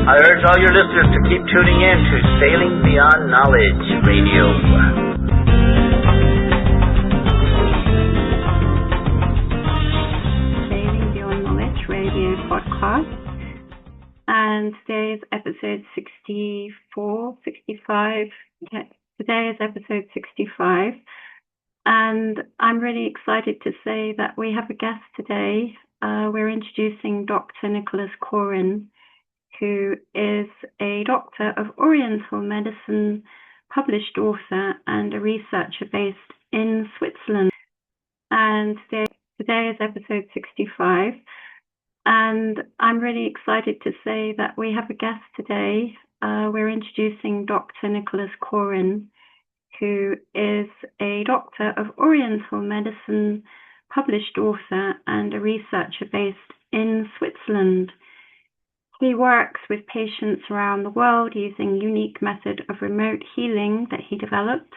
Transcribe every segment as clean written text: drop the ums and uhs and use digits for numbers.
I urge all your listeners to keep tuning in to Sailing Beyond Knowledge Radio. Sailing Beyond Knowledge Radio podcast. And today is episode 64, 65. Today is episode 65. And I'm really excited to say that we have a guest today. We're introducing Dr. Nicholas Corrin, who is a doctor of Oriental medicine, published author, and a researcher based in Switzerland. And today is episode 65. And I'm really excited to say that we have a guest today. We're introducing Dr. Nicholas Corrin, who is a doctor of Oriental medicine, published author, and a researcher based in Switzerland. He works with patients around the world using a unique method of remote healing that he developed.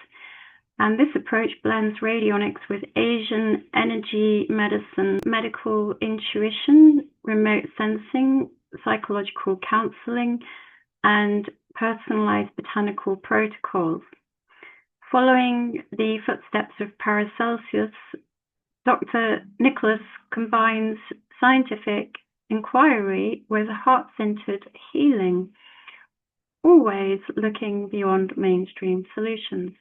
And this approach blends radionics with Asian energy medicine, medical intuition, remote sensing, psychological counseling, and personalized botanical protocols. Following the footsteps of Paracelsus, Dr. Nicholas combines scientific inquiry with heart-centered healing, always looking beyond mainstream solutions.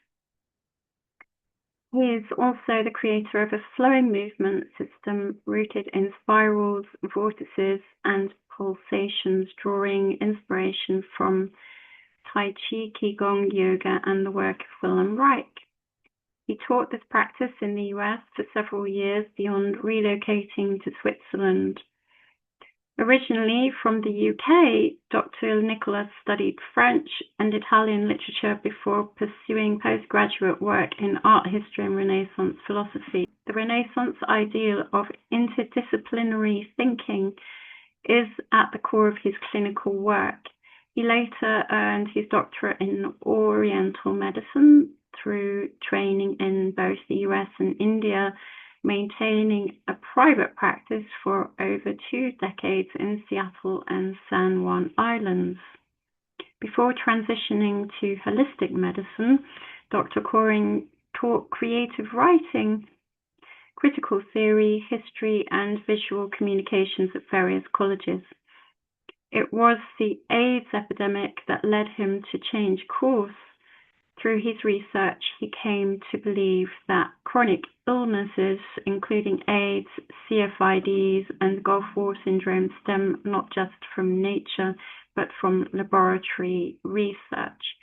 He is also the creator of a flowing movement system rooted in spirals, vortices, and pulsations, drawing inspiration from Tai Chi, Qigong, yoga, and the work of Wilhelm Reich. He taught this practice in the US for several years beyond relocating to Switzerland. Originally from the UK, Dr. Nicholas studied French and Italian literature before pursuing postgraduate work in art history and Renaissance philosophy. The Renaissance ideal of interdisciplinary thinking is at the core of his clinical work. He later earned his doctorate in Oriental medicine through training in both the US and India, maintaining a private practice for over 2 decades in Seattle and San Juan Islands. Before transitioning to holistic medicine, Dr. Corrin taught creative writing, critical theory, history, and visual communications at various colleges. It was the AIDS epidemic that led him to change course. Through his research, he came to believe that chronic illnesses, including AIDS, CFIDs, and Gulf War syndrome, stem not just from nature, but from laboratory research,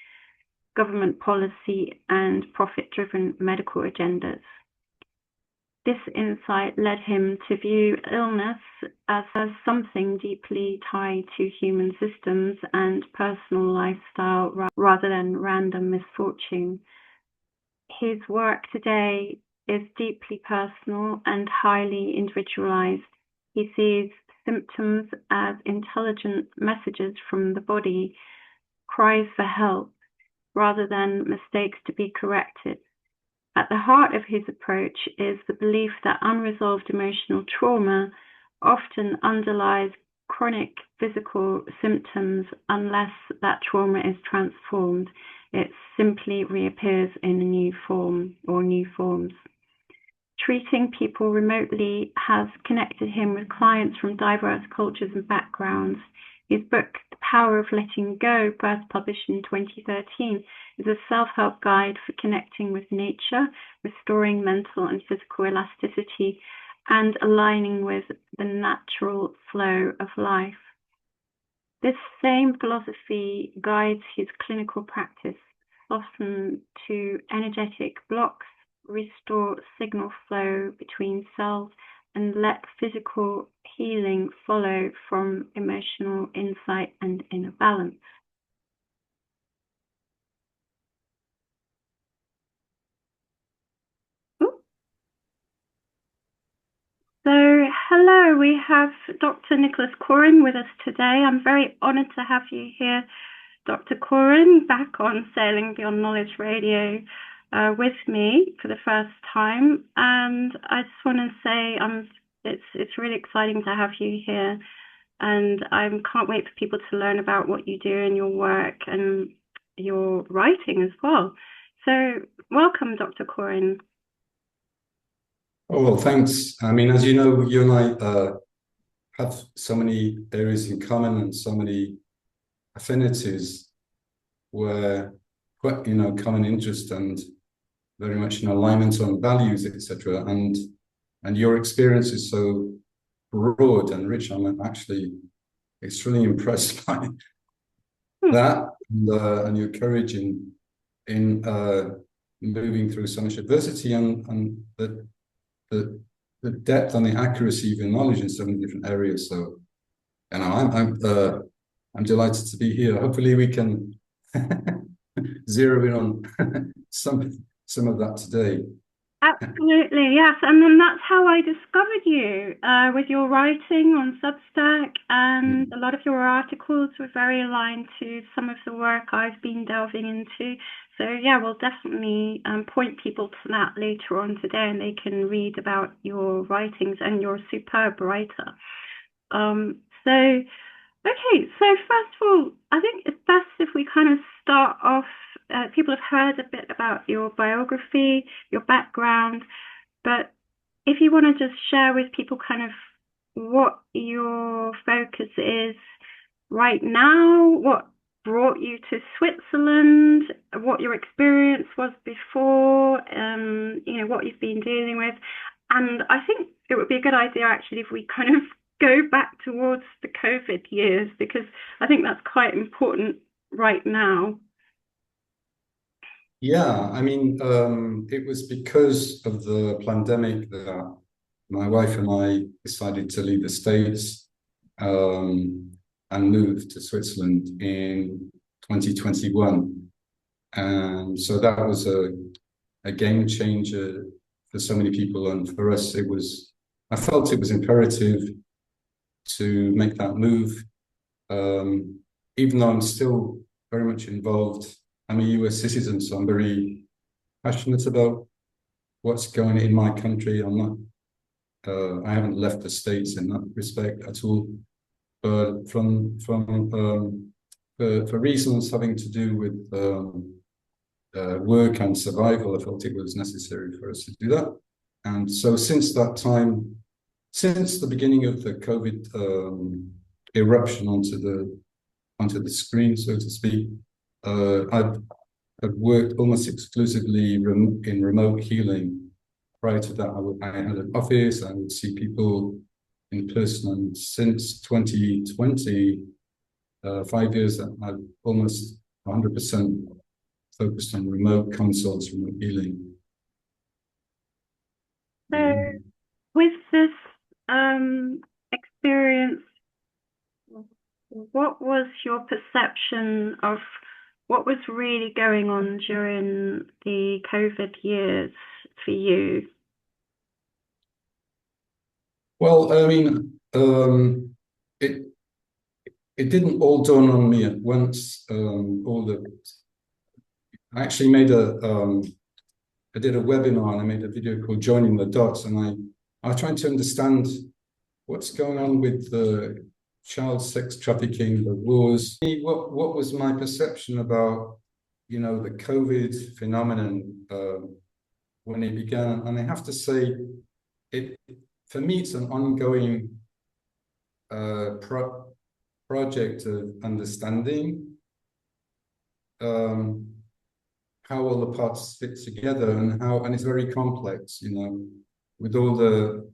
government policy, and profit-driven medical agendas. This insight led him to view illness as something deeply tied to human systems and personal lifestyle rather than random misfortune. His work today is deeply personal and highly individualized. He sees symptoms as intelligent messages from the body, cries for help, rather than mistakes to be corrected. At the heart of his approach is the belief that unresolved emotional trauma often underlies chronic physical symptoms. Unless that trauma is transformed, it simply reappears in a new form or new forms. Treating people remotely has connected him with clients from diverse cultures and backgrounds. His book, The Power of Letting Go, first published in 2013, is a self-help guide for connecting with nature, restoring mental and physical elasticity, and aligning with the natural flow of life. This same philosophy guides his clinical practice, soften to energetic blocks, restore signal flow between cells, and let physical healing follow from emotional insight and inner balance. So, hello, we have Dr. Nicholas Corrin with us today. I'm very honored to have you here, Dr. Corrin, back on Sailing Beyond Knowledge Radio with me for the first time. And I just want to say it's really exciting to have you here. and I can't wait for people to learn about what you do and your work and your writing as well. So welcome, Dr. Corrin. Oh, well, thanks. I mean, as you know, you and I have so many areas in common and so many affinities where, common interest and very much in alignment on values, etc. And your experience is so broad and rich. I'm actually extremely impressed by that and your courage in moving through so much adversity and the depth and the accuracy of your knowledge in so many different areas. So, I'm delighted to be here. Hopefully, we can zero in on some of that today. Absolutely, yes. And then that's how I discovered you with your writing on Substack, and a lot of your articles were very aligned to some of the work I've been delving into. So yeah, we'll definitely point people to that later on today, and they can read about your writings, and you're a superb writer. Okay, so first of all, I think it's best if we kind of start off. People have heard a bit about your biography, your background, but if you want to just share with people kind of what your focus is right now, what brought you to Switzerland, what your experience was before, what you've been dealing with. And I think it would be a good idea actually if we kind of go back towards the COVID years, because I think that's quite important right now. Yeah, I mean, it was because of the pandemic that my wife and I decided to leave the States and move to Switzerland in 2021. And so that was a game changer for so many people. And for us, I felt it was imperative to make that move, even though I'm still very much involved. I'm a US citizen, so I'm very passionate about what's going on in my country. I haven't left the States in that respect at all. But for reasons having to do with work and survival, I felt it was necessary for us to do that. And so since that time, since the beginning of the COVID eruption onto the screen, so to speak, I've worked almost exclusively in remote healing. Prior to that, I had an office. I would see people in person, and since 2020, 5 years, I've almost 100% focused on remote consults, remote healing. So, with this experience, what was your perception of what was really going on during the COVID years for you? Well, I mean, it didn't all dawn on me at once. I actually I did a webinar and I made a video called Joining the Dots, and I was trying to understand what's going on with the child sex trafficking, the wars. What was my perception about, the COVID phenomenon when it began? And I have to say, for me, it's an ongoing project of understanding how all the parts fit together and it's very complex, with all the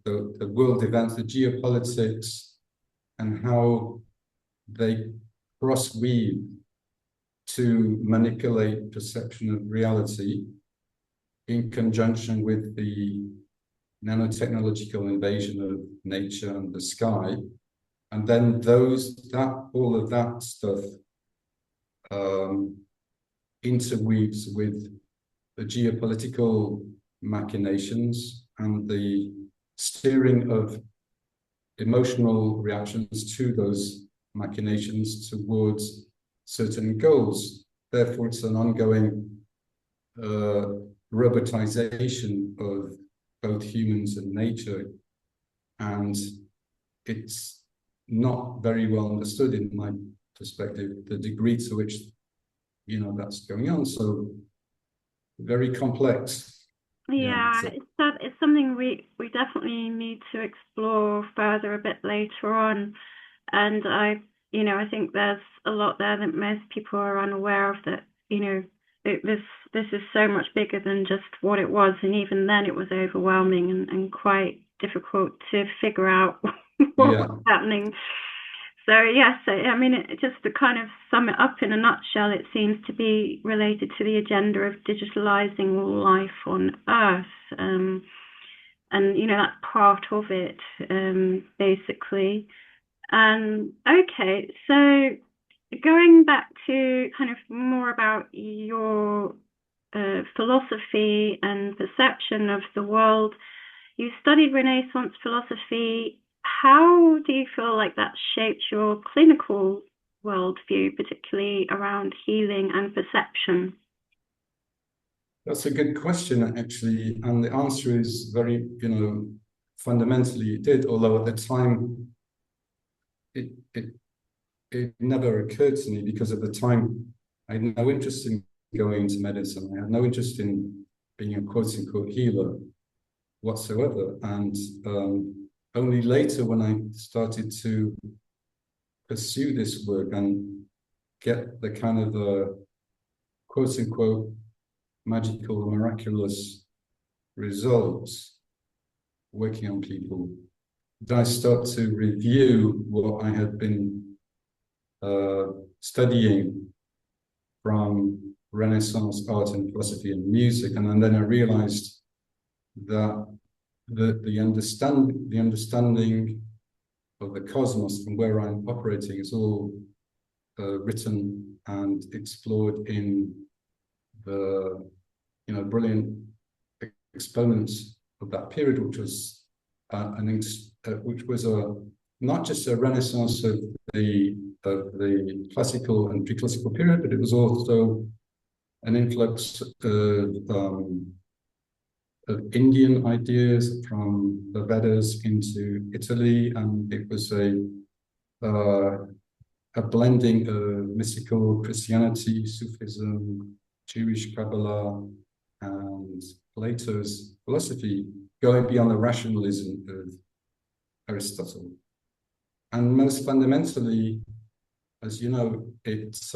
world events, the geopolitics, and how they cross-weave to manipulate perception of reality in conjunction with the nanotechnological invasion of nature and the sky. And then all of that stuff interweaves with the geopolitical machinations and the steering of emotional reactions to those machinations towards certain goals. Therefore, it's an ongoing robotization of both humans and nature. And it's not very well understood in my perspective, the degree to which, that's going on. So very complex. Yeah, it's something we definitely need to explore further a bit later on. And I think there's a lot there that most people are unaware of, that, this is so much bigger than just what it was. And even then it was overwhelming and quite difficult to figure out what was happening. So yes, I mean, just to kind of sum it up in a nutshell, it seems to be related to the agenda of digitalizing all life on Earth. And, that's part of it, basically. Okay, so going back to kind of more about your philosophy and perception of the world, you studied Renaissance philosophy. How do you feel like that shaped your clinical worldview, particularly around healing and perception? That's a good question, actually. And the answer is very, fundamentally it did, although at the time it never occurred to me, because at the time I had no interest in going into medicine. I had no interest in being a quote unquote healer whatsoever. And only later, when I started to pursue this work and get the kind of quote unquote magical, miraculous results working on people, did I start to review what I had been studying from Renaissance art and philosophy and music. And then I realized that the understanding of the cosmos and where I'm operating is all written and explored in the brilliant exponents of that period, which was not just a renaissance of the classical and pre-classical period, but it was also an influx of Indian ideas from the Vedas into Italy, and it was a blending of mystical Christianity, Sufism, Jewish Kabbalah, and Plato's philosophy, going beyond the rationalism of Aristotle. And most fundamentally, as you know, it's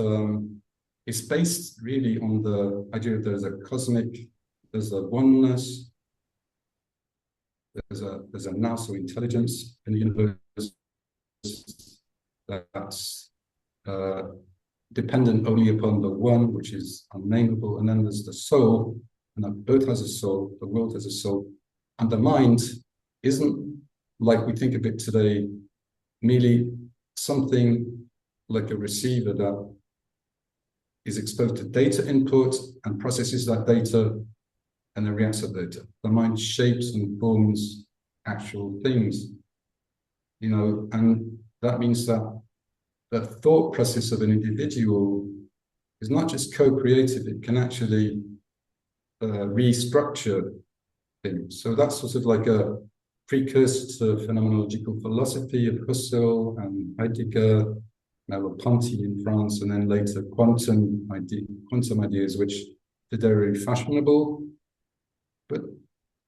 based really on the idea that there's a oneness, there's a now, so intelligence in the universe that's dependent only upon the one, which is unnameable, and then there's the soul, and that both has a soul, the world has a soul, and the mind isn't, like we think of it today, merely something like a receiver that is exposed to data input and processes that data and then reacts to data. The mind shapes and forms actual things, and that means that the thought process of an individual is not just co-creative, it can actually restructure things. So that's sort of like a precursor to phenomenological philosophy of Husserl and Heidegger, Merleau-Ponty in France, and then later quantum ideas, which today are very fashionable. But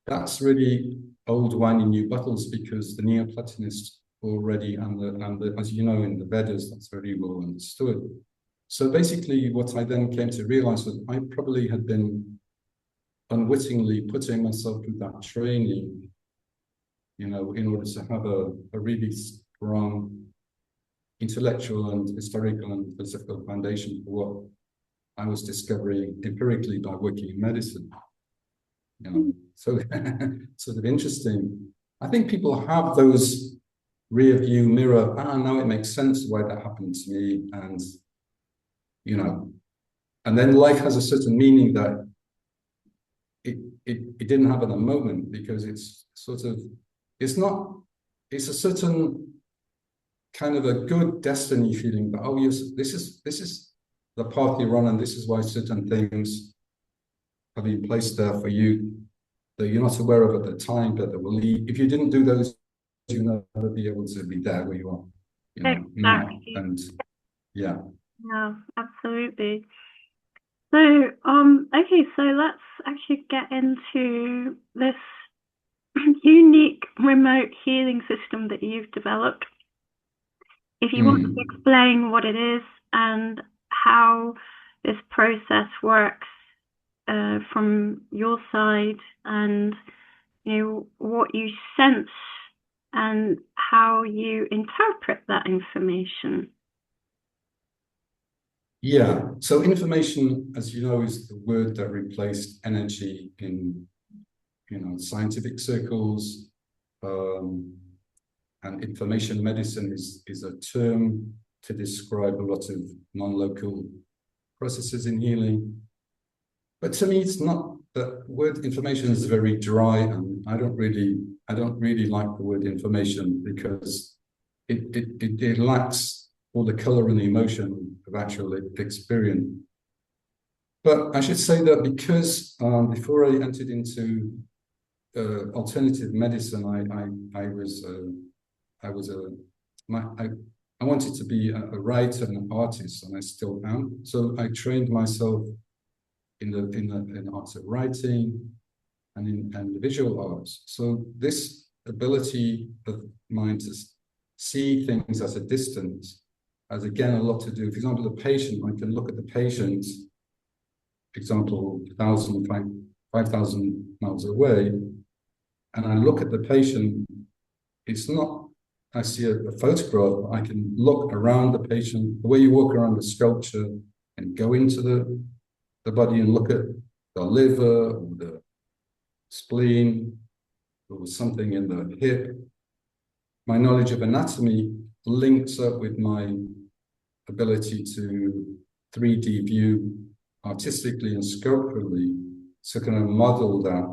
that's really old wine in new bottles, because the Neoplatonists already, and as you know, in the Vedas, that's very well understood. So basically, what I then came to realize was I probably had been unwittingly putting myself through that training, in order to have a really strong intellectual and historical and philosophical foundation for what I was discovering empirically by working in medicine. So sort of interesting. I think people have those rear view mirror, now it makes sense why that happened to me, and and then life has a certain meaning that it didn't have at the moment, because it's a certain kind of a good destiny feeling that, oh yes, this is the path you're on, and this is why certain things have been placed there for you that you're not aware of at the time, but that will lead. If you didn't do those, you'll never be able to be there where you are. now. Exactly. And yeah. Yeah, absolutely. So, okay, so let's actually get into this unique remote healing system that you've developed. If you want to explain what it is and how this process works from your side, and what you sense and how you interpret that information. Yeah. So information, as you know, is the word that replaced energy in scientific circles. And information medicine is a term to describe a lot of non-local processes in healing. But to me, it's not. The word information is very dry, and I don't really like the word information because it lacks all the color and the emotion of actual experience. But I should say that because before I entered into alternative medicine, I wanted to be a writer and an artist, and I still am. So I trained myself in the arts of writing and in the visual arts. So this ability of mine to see things at a distance has again a lot to do. For example, the patient, I can look at the patient, for example, 5,000 miles away, and I look at the patient. It's not, I see a photograph, I can look around the patient, the way you walk around the sculpture and go into the body and look at the liver or the spleen or something in the hip. My knowledge of anatomy links up with my ability to 3D view artistically and sculpturally, so kind of model that.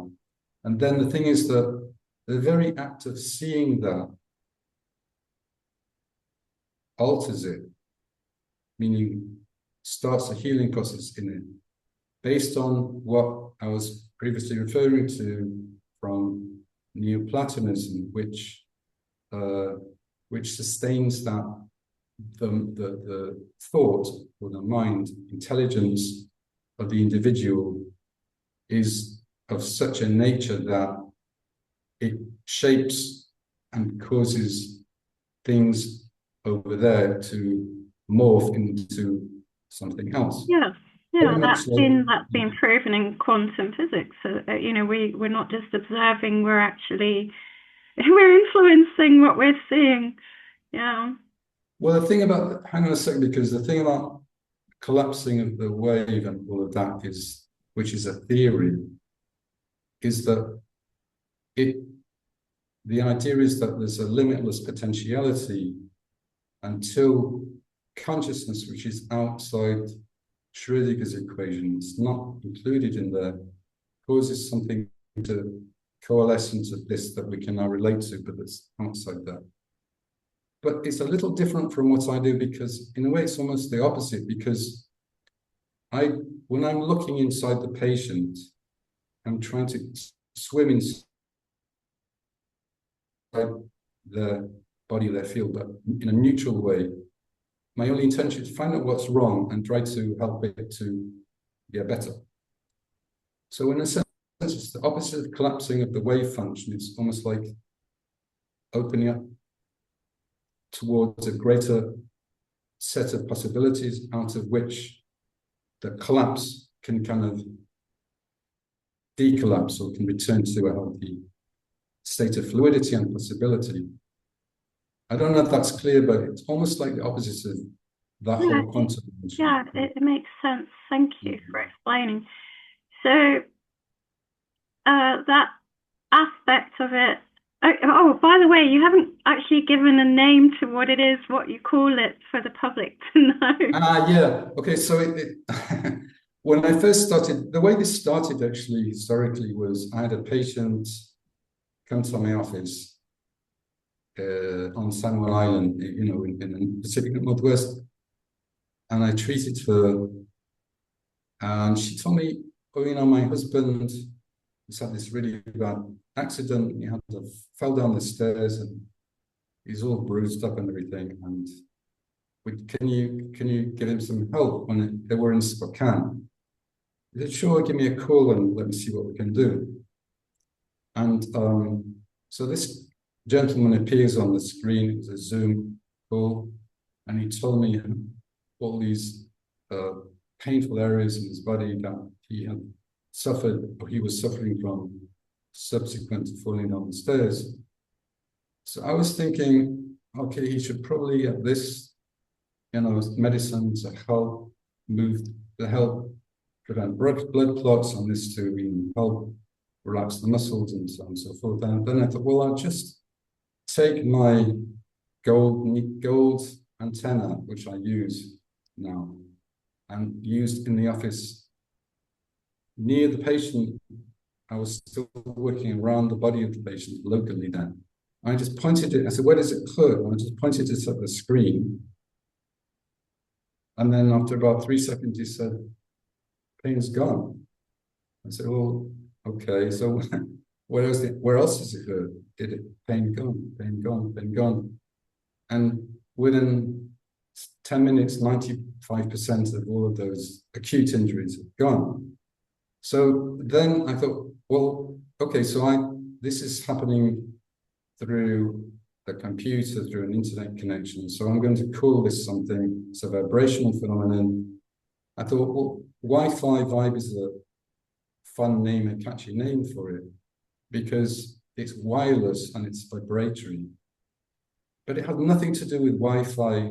And then the thing is that the very act of seeing that alters it, meaning starts a healing process in it, based on what I was previously referring to from Neoplatonism, which sustains that the thought or the mind, intelligence of the individual is of such a nature that it shapes and causes things over there to morph into something else. Yeah, Very that's much like, been proven in quantum physics. So, we're not just observing; we're actually influencing what we're seeing. Yeah. well, the thing about, hang on a second, because the thing about collapsing of the wave and all of that is, which is a theory, is that the idea is that there's a limitless potentiality until consciousness, which is outside Schrödinger's equation, it's not included in there, causes something to coalesce into this that we can now relate to, but that's outside that. But it's a little different from what I do, because in a way it's almost the opposite, because when I'm looking inside the patient, I'm trying to swim inside their body, their field, but in a neutral way. My only intention is to find out what's wrong and try to help it to get better. So in a sense, it's the opposite of collapsing of the wave function. It's almost like opening up towards a greater set of possibilities out of which the collapse can kind of decollapse or can return to a healthy state of fluidity and possibility. I don't know if that's clear, but it's almost like the opposite of that whole quantum. Yeah, it makes sense. Thank you for explaining. So that aspect of it. Oh, by the way, you haven't actually given a name to what it is, what you call it, for the public to know. Yeah. Okay. So when I first started, the way this started actually historically was I had a patient come to my office on Samuel Island, in the Pacific Northwest, and I treated her, and she told me, oh, my husband has had this really bad accident. He fell down the stairs, and he's all bruised up and everything. And can you give him some help when they were in Spokane? He said, sure, give me a call and let me see what we can do. And so this gentleman appears on the screen. It was a Zoom call, and he told me all these painful areas in his body that he had suffered, or he was suffering from, subsequent to falling down the stairs. So I was thinking, okay, he should probably have this, medicine to help prevent blood clots, and this to help relax the muscles and so on and so forth. And then I thought, well, I'll just take my gold antenna, which I use now, and used in the office near the patient. I was still working around the body of the patient locally then. I just pointed it, I said, where does it hurt? And I just pointed it at the screen. And then after about 3 seconds, he said, pain's gone. I said, well, okay, so where else does it hurt? Did it pain gone, pain gone, pain gone? And within 10 minutes, 95% of all of those acute injuries have gone. So then I thought, well, okay, so this is happening through the computer, through an internet connection. So I'm going to call this something. It's a vibrational phenomenon. I thought, well, Wi-Fi vibe is a fun name, a catchy name for it, because it's wireless and it's vibratory. But it had nothing to do with Wi-Fi,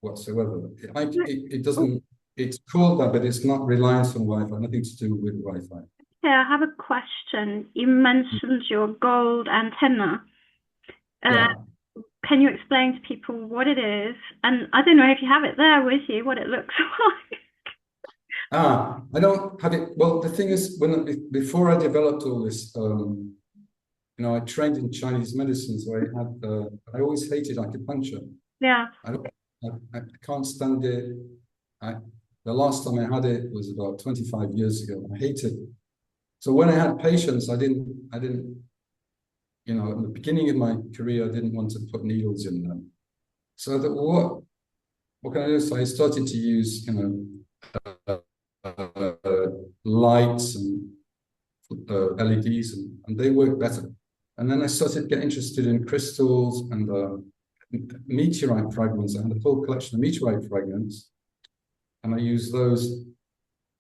whatsoever. It doesn't, it's called that, but it's not reliant on Wi-Fi, nothing to do with Wi-Fi. Yeah, I have a question. You mentioned your gold antenna. Yeah. Can you explain to people what it is? And I don't know if you have it there with you, what it looks like. I don't have it. Well, the thing is, before I developed all this, I trained in Chinese medicine, so I always hated acupuncture. Yeah. I can't stand it. The last time I had it was about 25 years ago. I hated it. So when I had patients, I didn't, in the beginning of my career, I didn't want to put needles in them. So I thought, what can I do? So I started to use, lights and LEDs, and they work better. And then I started to get interested in crystals and meteorite fragments. I had a whole collection of meteorite fragments, and I used those.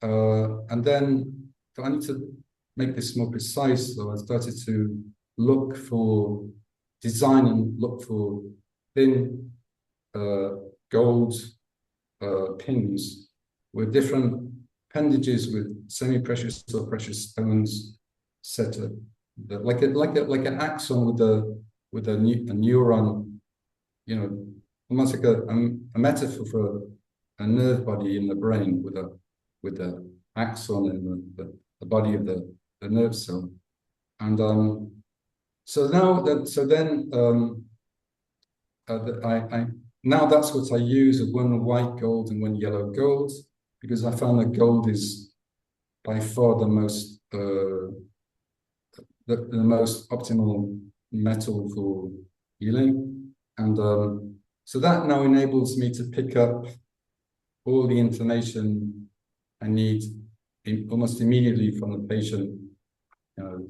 And then I need to make this more precise, so I started to design and look for thin gold pins with different appendages with semi-precious or precious stones set up, like an axon with a neuron, almost like a metaphor for a nerve body in the brain with the axon in the body of the nerve cell. And now that's what I use, one white gold and one yellow gold, because I found that gold is by far the most optimal metal for healing. And so that now enables me to pick up all the information I need almost immediately from the patient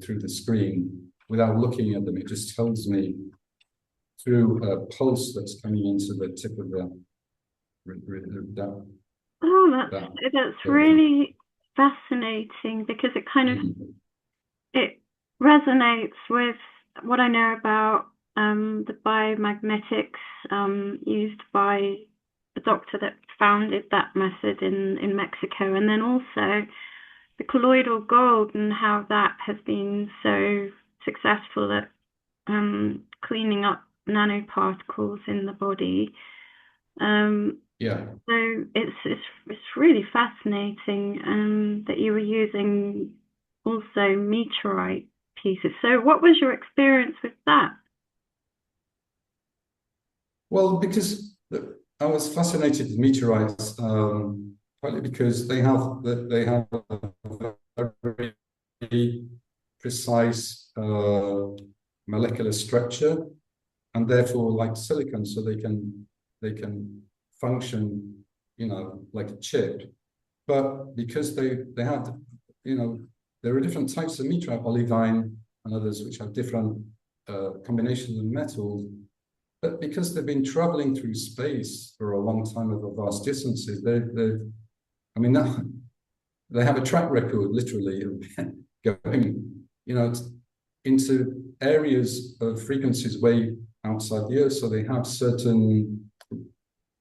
through the screen without looking at them. It just tells me through a pulse that's coming into the tip of that's really fascinating, because it kind of it resonates with what I know about the biomagnetics used by the doctor that founded that method in Mexico, and then also the colloidal gold and how that has been so successful at cleaning up nanoparticles in the body. So it's really fascinating that you were using also meteorite pieces. So what was your experience with that? Well, because I was fascinated with meteorites, partly because they have a very precise molecular structure, and therefore like silicon, so they can function, like a chip. But because they have, there are different types of meteorite, olivine and others which have different combinations of metals. But because they've been traveling through space for a long time over vast distances, they have a track record, literally, of going, into areas of frequencies way outside the Earth. So they have certain,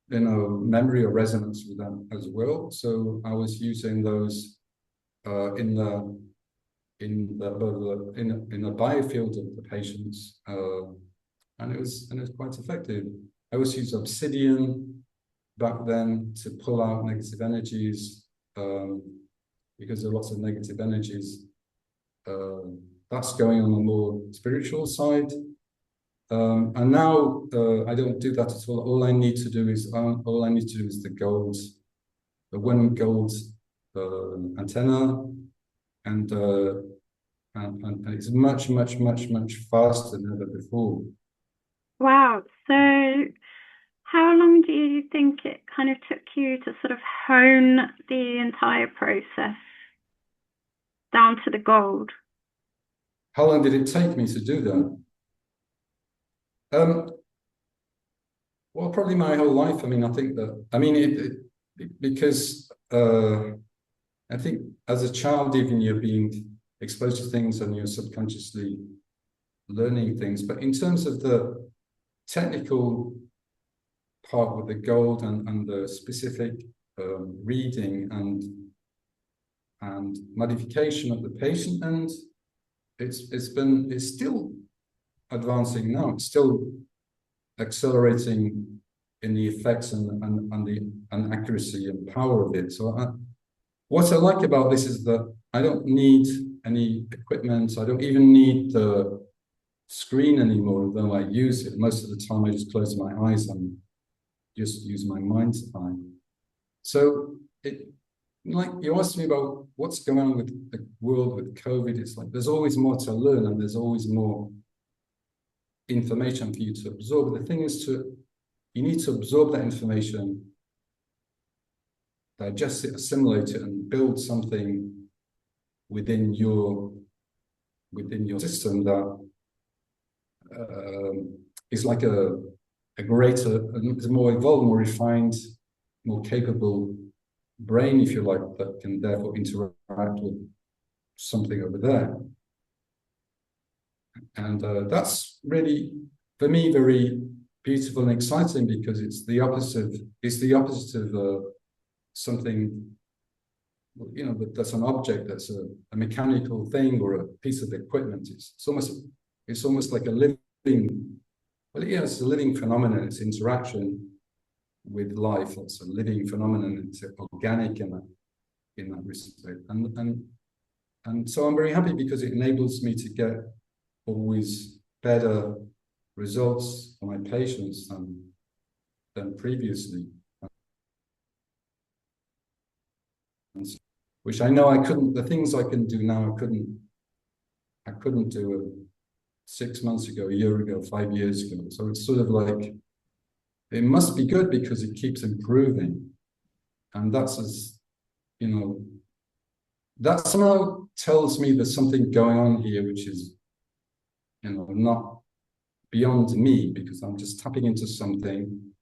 memory or resonance with them as well. So I was using those in the biofield of the patients, and it was quite effective. I always used obsidian back then to pull out negative energies, because there are lots of negative energies. That's going on the more spiritual side. And now I don't do that at all. All I need to do is the one gold antenna, and it's much, much, much, much faster than ever before. Wow. So how long do you think it kind of took you to sort of hone the entire process down to the gold? How long did it take me to do that? Well, probably my whole life. Because I think as a child, even you're being exposed to things and you're subconsciously learning things. But in terms of the technical part with the gold and the specific reading and modification of the patient end, it's still advancing now. It's still accelerating in the effects and the accuracy and power of it. So what I like about this is that I don't need any equipment. I don't even need the screen anymore, though I use it. Most of the time I just close my eyes and just use my mind's eye. So like you asked me about what's going on with the world with COVID, it's like there's always more to learn and there's always more information for you to absorb. But the thing is you need to absorb that information, digest it, assimilate it, and build something within your system that is like a greater, a more evolved, more refined, more capable brain, if you like, that can therefore interact with something over there. And that's really, for me, very beautiful and exciting, because it's the opposite of something, that's an object, that's a mechanical thing or a piece of equipment. It's almost like a living, it's a living phenomenon. It's interaction with life. It's a living phenomenon. It's organic in that respect. And so I'm very happy because it enables me to get always better results for my patients than previously. Which I know I couldn't, the things I can do now, I couldn't do 6 months ago, a year ago, 5 years ago. So it's sort of like, it must be good because it keeps improving. And that somehow tells me there's something going on here, which is, not beyond me, because I'm just tapping into something.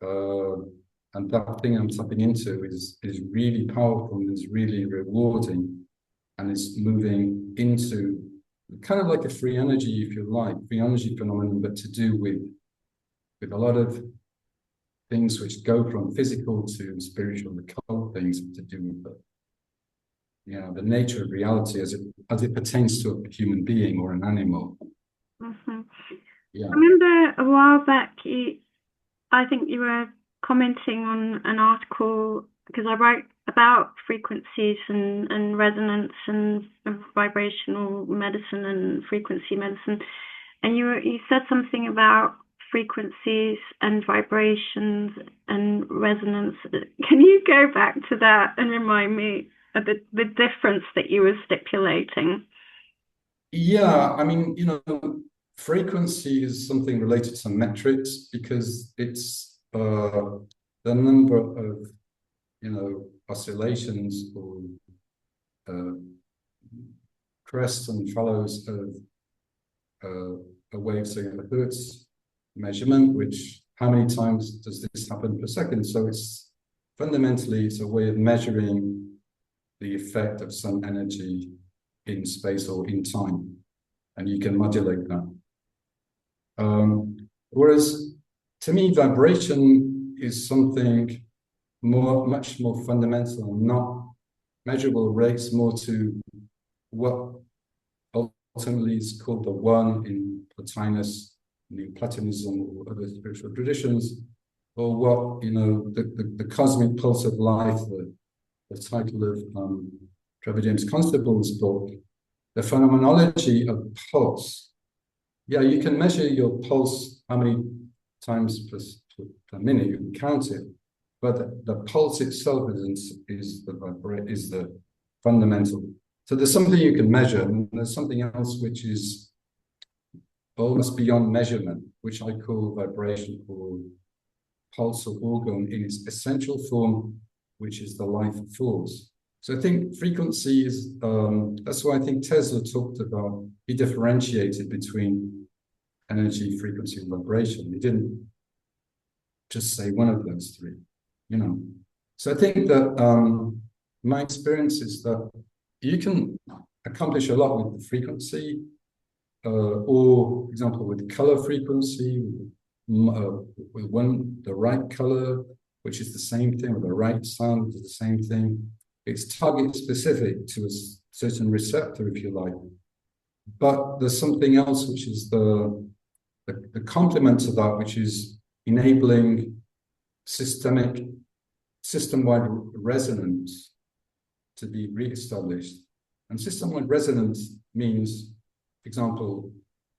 And that thing I'm tapping into is really powerful and is really rewarding, and it's moving into kind of like a free energy, if you like, free energy phenomenon, but to do with a lot of things which go from physical to spiritual, the occult things to do with the nature of reality as it pertains to a human being or an animal. Mm-hmm. Yeah. I remember a while back, I think you were commenting on an article, because I write about frequencies and resonance and vibrational medicine and frequency medicine, and you said something about frequencies and vibrations and resonance. Can you go back to that and remind me of the difference that you were stipulating? Yeah, I mean, frequency is something related to metrics because it's the number of, oscillations or uh, crests and follows of a wave, say a Hertz measurement, which how many times does this happen per second? So it's fundamentally it's a way of measuring the effect of some energy in space or in time, and you can modulate that. Whereas to me, vibration is something much more fundamental, not measurable, relates more to what ultimately is called the one in Plotinus, in Platonism or other spiritual traditions, or what, the cosmic pulse of life, the title of Trevor James Constable's book, the phenomenology of pulse. Yeah, you can measure your pulse how many times per minute, you can count it, but the pulse itself is the fundamental. So there's something you can measure, and there's something else which is almost beyond measurement, which I call vibration or pulse or organ in its essential form, which is the life force. So I think frequency is, that's why I think Tesla talked about, he differentiated between energy, frequency, and vibration. He didn't just say one of those three, So I think that my experience is that you can accomplish a lot with the frequency, or, for example, with color frequency, with the right color, which is the same thing, or the right sound, which is the same thing. It's target specific to a certain receptor, if you like. But there's something else which is the complement to that, which is enabling system-wide resonance to be re-established. And system-wide resonance means, for example,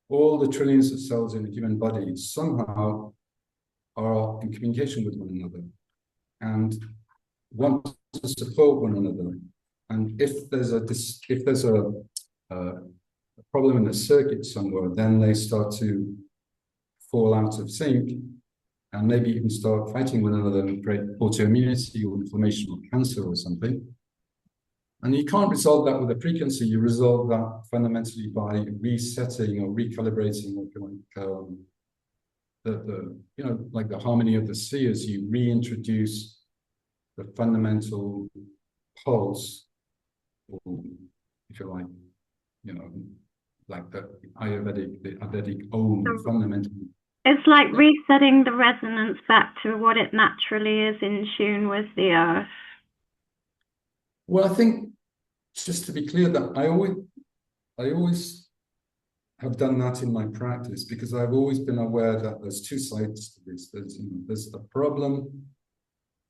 all the trillions of cells in a human body somehow are in communication with one another and want to support one another. And if there's a problem in the circuit somewhere, then they start to fall out of sync and maybe even start fighting one another and create autoimmunity or inflammation or cancer or something. And you can't resolve that with a frequency. You resolve that fundamentally by resetting or recalibrating, like the harmony of the spheres. You reintroduce the fundamental pulse, or if you like, like the Ayurvedic Om fundamental. It's like resetting the resonance back to what it naturally is in tune with the earth. Well, I think, just to be clear, that I always have done that in my practice, because I've always been aware that there's two sides to this. There's a problem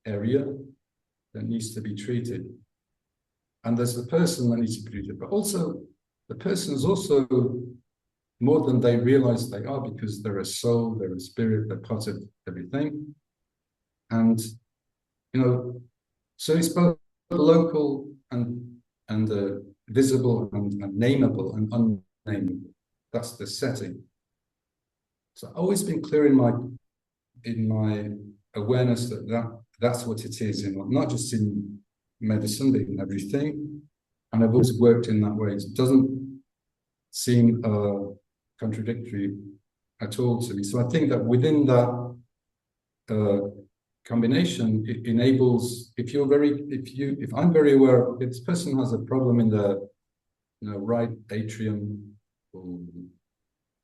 area that needs to be treated, and there's the person that needs to be treated. But also, the person is also more than they realize they are, because they're a soul, they're a spirit, they're part of everything. And so it's both local and visible and nameable and unnameable. That's the setting. So I've always been clear in my awareness that's what it is, not just in medicine, but in everything. And I've always worked in that way. It doesn't seem contradictory at all to me. So I think that within that combination, it enables, if I'm very aware, if this person has a problem in the right atrium or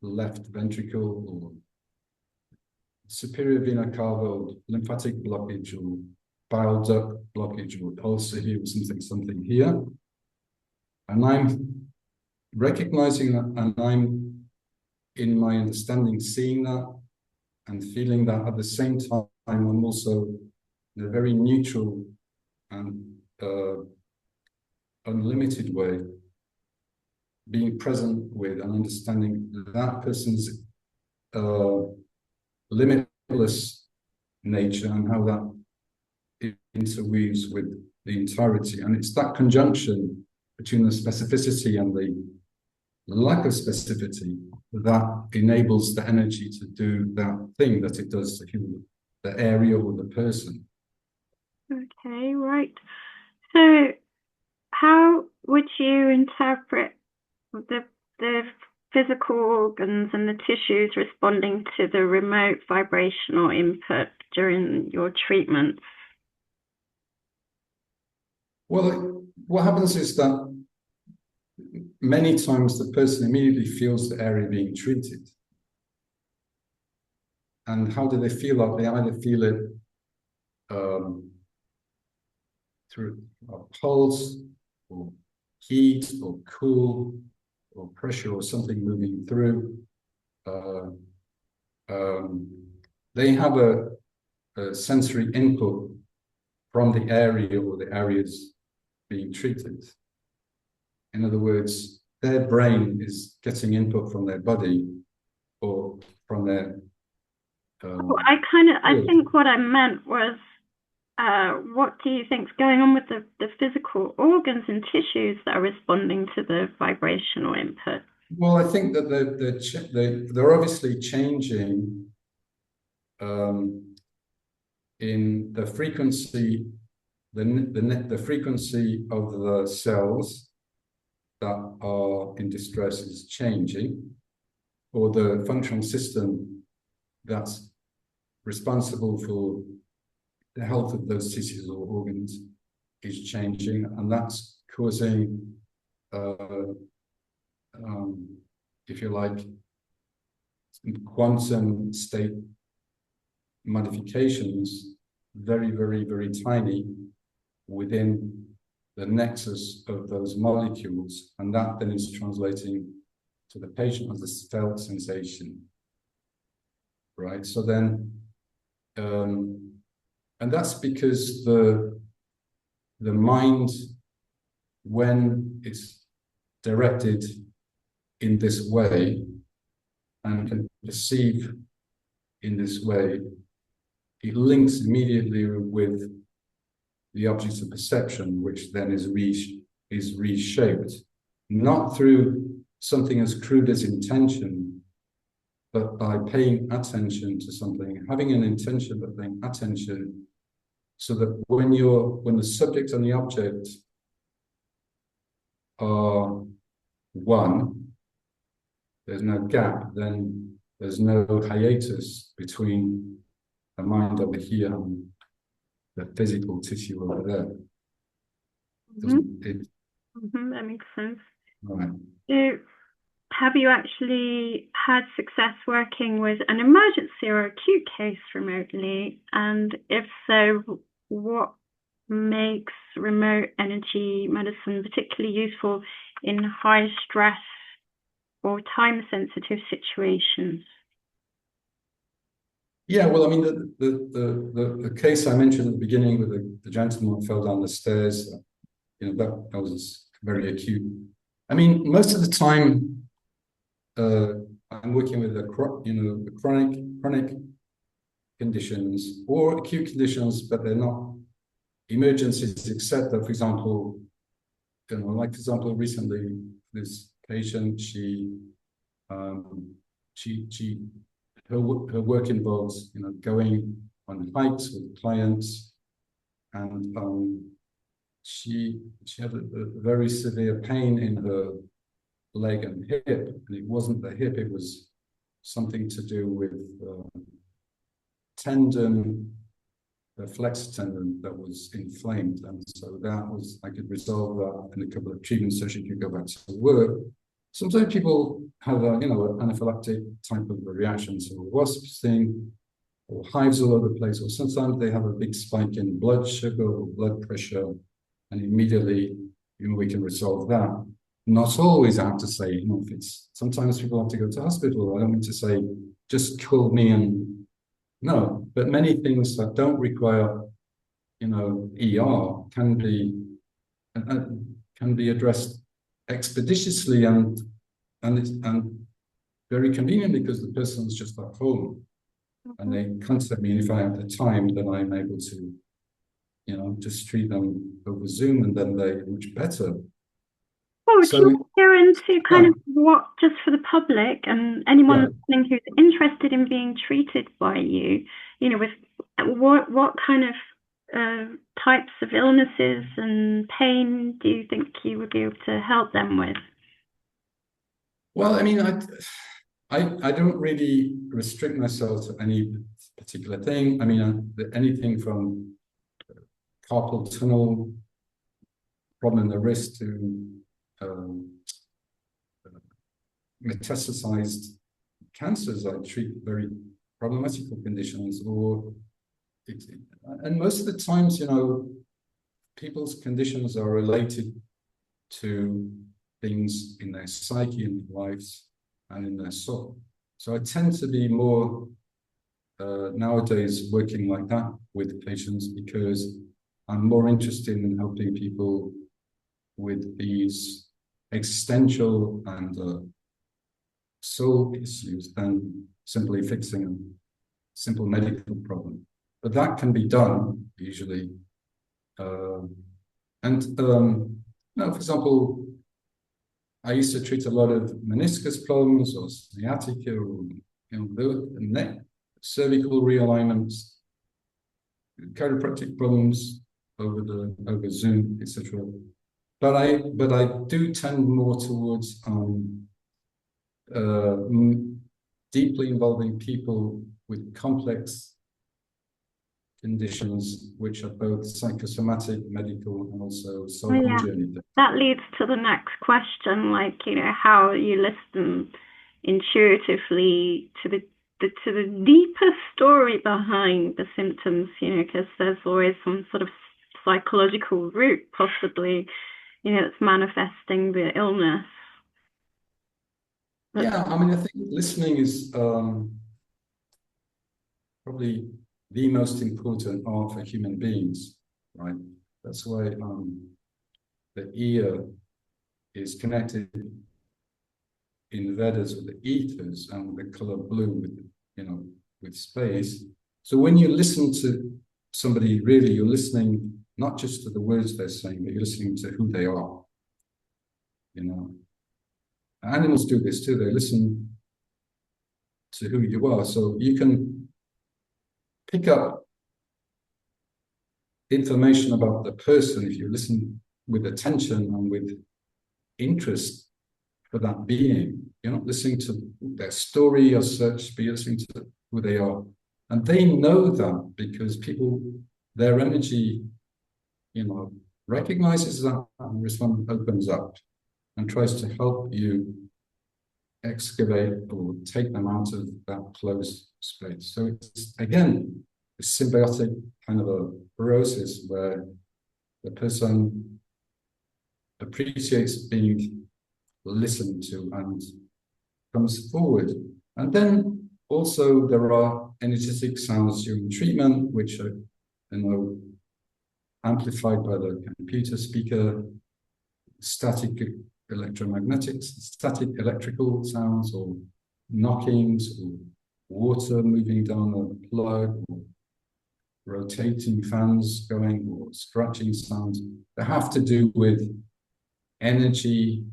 left ventricle or superior vena cava or lymphatic blockage or bile duct blockage or ulcer here or something here, and I'm recognizing that, and I'm in my understanding seeing that and feeling that, at the same time I'm also in a very neutral and unlimited way being present with and understanding that person's limitless nature and how that interweaves with the entirety. And it's that conjunction between the specificity and lack of specificity that enables the energy to do that thing that it does to heal the area or the person. Okay, right. So how would you interpret the physical organs and the tissues responding to the remote vibrational input during your treatment? Well, what happens is that many times the person immediately feels the area being treated. And how do they feel that? They either feel it through a pulse, or heat, or cool, or pressure, or something moving through. They have a sensory input from the area or the areas being treated. In other words, their brain is getting input from their body or from their. I think what I meant was, what do you think's going on with the physical organs and tissues that are responding to the vibrational input? Well, I think that they're obviously changing in the frequency, the frequency of the cells that are in distress is changing, or the functional system that's responsible for the health of those tissues or organs is changing, and that's causing, if you like, quantum state modifications, very, very, very tiny within the nexus of those molecules, and that then is translating to the patient as a felt sensation, right? So then, and that's because the mind, when it's directed in this way and can perceive in this way, it links immediately with the objects of perception, which then is reshaped, not through something as crude as intention, but by paying attention to something, having an intention, but paying attention, so that when the subject and the object are one, there's no gap, then there's no hiatus between the mind over here and the physical tissue over there. That makes sense. Right. So, have you actually had success working with an emergency or acute case remotely? And if so, what makes remote energy medicine particularly useful in high stress or time-sensitive situations? Yeah, well, I mean, the case I mentioned at the beginning with the gentleman who fell down the stairs, that was very acute. I mean, most of the time, I'm working with the chronic conditions or acute conditions, but they're not emergencies, except that, for example, recently this patient, her work involves, going on hikes with clients, and she had a very severe pain in her leg and hip, and it wasn't the hip; it was something to do with tendon, the flexor tendon that was inflamed, and so I could resolve that in a couple of treatments so she could go back to work. Sometimes people have an anaphylactic type of a reaction, so a wasp thing, or hives all over the place, or sometimes they have a big spike in blood sugar or blood pressure, and immediately we can resolve that. Not always, I have to say, sometimes people have to go to hospital. I don't mean to say just call me and no, but many things that don't require ER can be addressed expeditiously and very convenient, because the person's just at home and they contact me, and if I have the time, then I'm able to just treat them over Zoom, and then they're much better. Well, do you So want to go into kind yeah, of what, just for the public and anyone yeah. listening who's interested in being treated by you, with what kind of types of illnesses and pain do you think you would be able to help them with? Well, I mean, I don't really restrict myself to any particular thing. I mean, anything from carpal tunnel problem in the wrist to um, metastasized cancers. I treat very problematical conditions, and most of the times, people's conditions are related to things in their psyche, in their lives, and in their soul. So I tend to be more nowadays working like that with patients because I'm more interested in helping people with these existential and soul issues than simply fixing a simple medical problem. But that can be done usually. For example, I used to treat a lot of meniscus problems or sciatica or the neck, cervical realignments, chiropractic problems over Zoom, etc. But I do tend more towards deeply involving people with complex conditions, which are both psychosomatic, medical, and also Oh, soul yeah. journey. That leads to the next question, how you listen intuitively to the deeper story behind the symptoms, because there's always some sort of psychological root, possibly, that's manifesting the illness. Yeah, I mean, I think listening is probably the most important art for human beings, right? That's why the ear is connected in the Vedas with the ethers and the color blue with space. So when you listen to somebody, really, you're listening not just to the words they're saying, but you're listening to who they are. Animals do this too. They listen to who you are. So you can pick up information about the person if you listen with attention and with interest for that being. You're not listening to their story or such, but you're listening to who they are. And they know that because their energy, recognizes that and opens up and tries to help you excavate or take them out of that closed space. So it's, again, a symbiotic kind of a process where the person appreciates being listened to and comes forward. And then also there are energetic sounds during treatment, which are, amplified by the computer speaker, static electrical sounds, or knockings, or water moving down a plug, or rotating fans going, or scratching sounds. They have to do with energy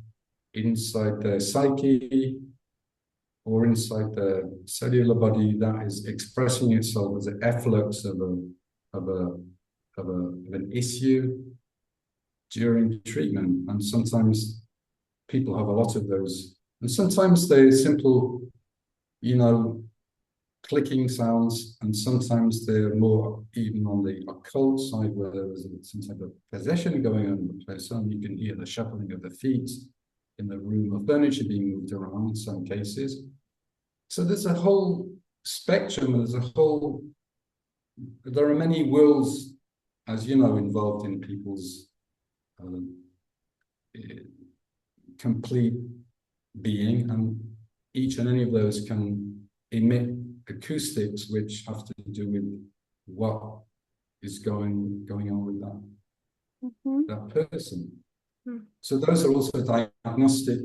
inside their psyche or inside the cellular body that is expressing itself as an efflux of an issue during treatment. And sometimes people have a lot of those. And sometimes they're simple, clicking sounds, and sometimes they're more even on the occult side where there was some type of possession going on in the person. You can hear the shuffling of the feet in the room of furniture being moved around in some cases. So there's a whole spectrum, and there are many worlds, as you know, involved in people's complete being, and each and any of those can emit acoustics which have to do with what is going on with that person. So those are also diagnostic,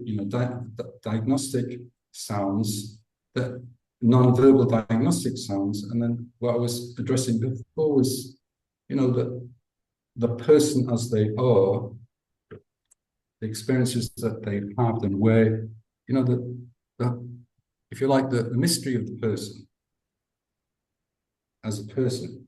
diagnostic sounds, that non-verbal diagnostic sounds. And then what I was addressing before was, that the person as they are the experiences that they've had, and where, you know, the if you like, the mystery of the person as a person.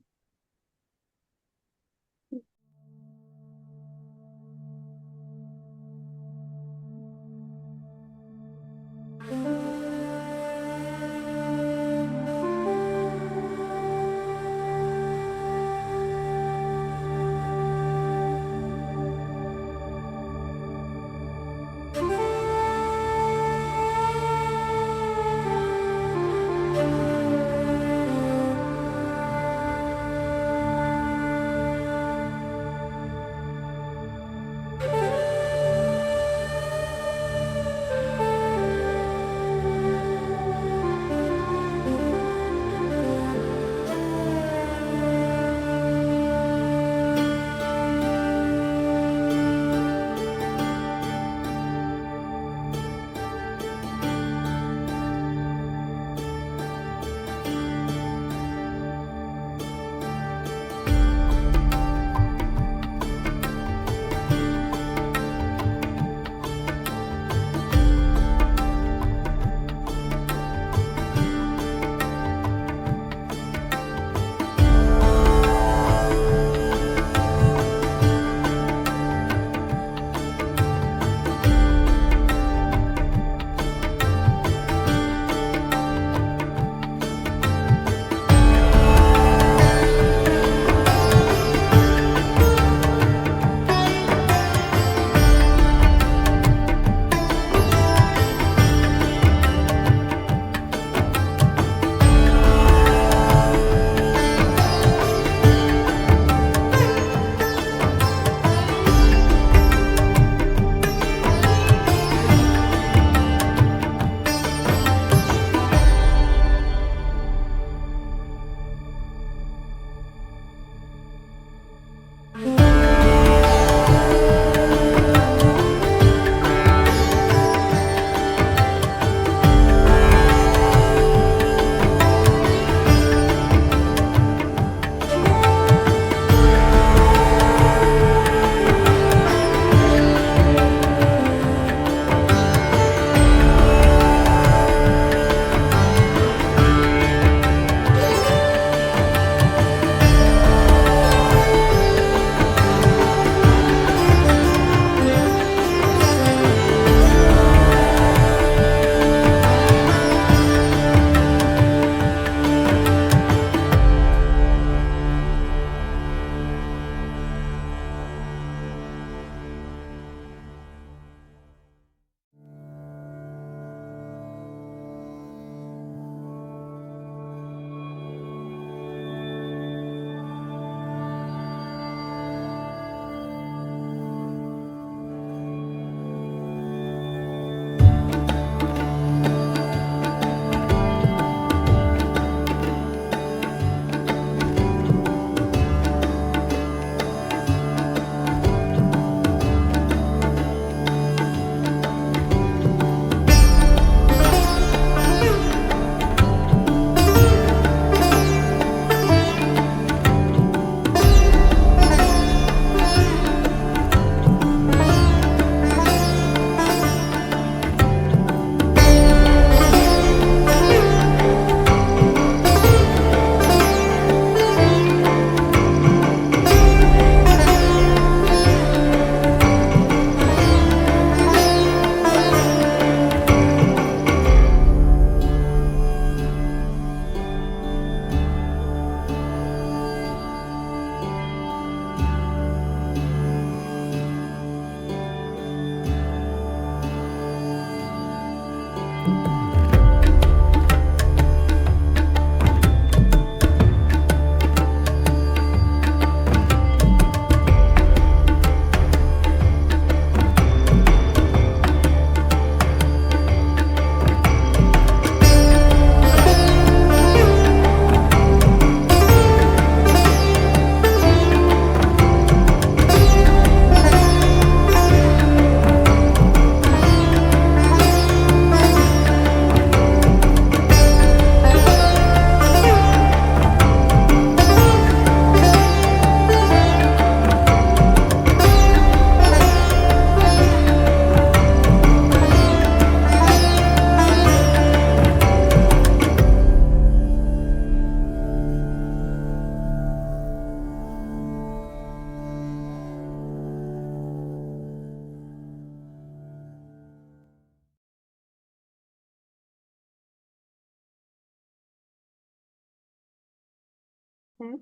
Okay,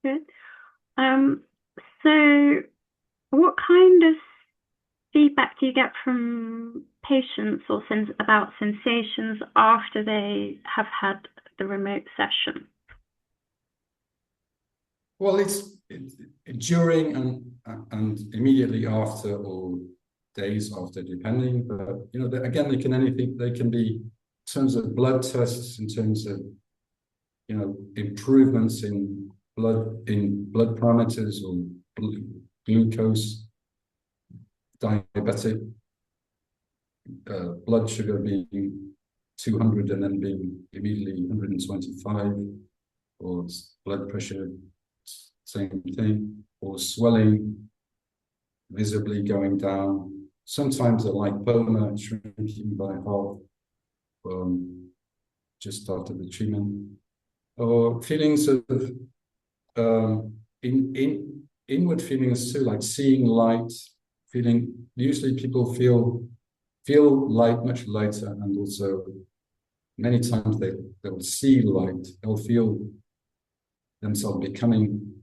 good. So what kind of feedback do you get from patients or about sensations after they have had the remote session? Well, it's during and immediately after, or days after, depending. But again, they can be in terms of blood tests, in terms of improvements in blood parameters, or glucose, diabetic, blood sugar being 200 and then being immediately 125, or blood pressure, same thing, or swelling visibly going down. Sometimes a lipoma shrinking by half just after the treatment, or feelings of inward feelings too, like seeing light, usually people feel light much lighter, and also many times they'll see light, they'll feel themselves becoming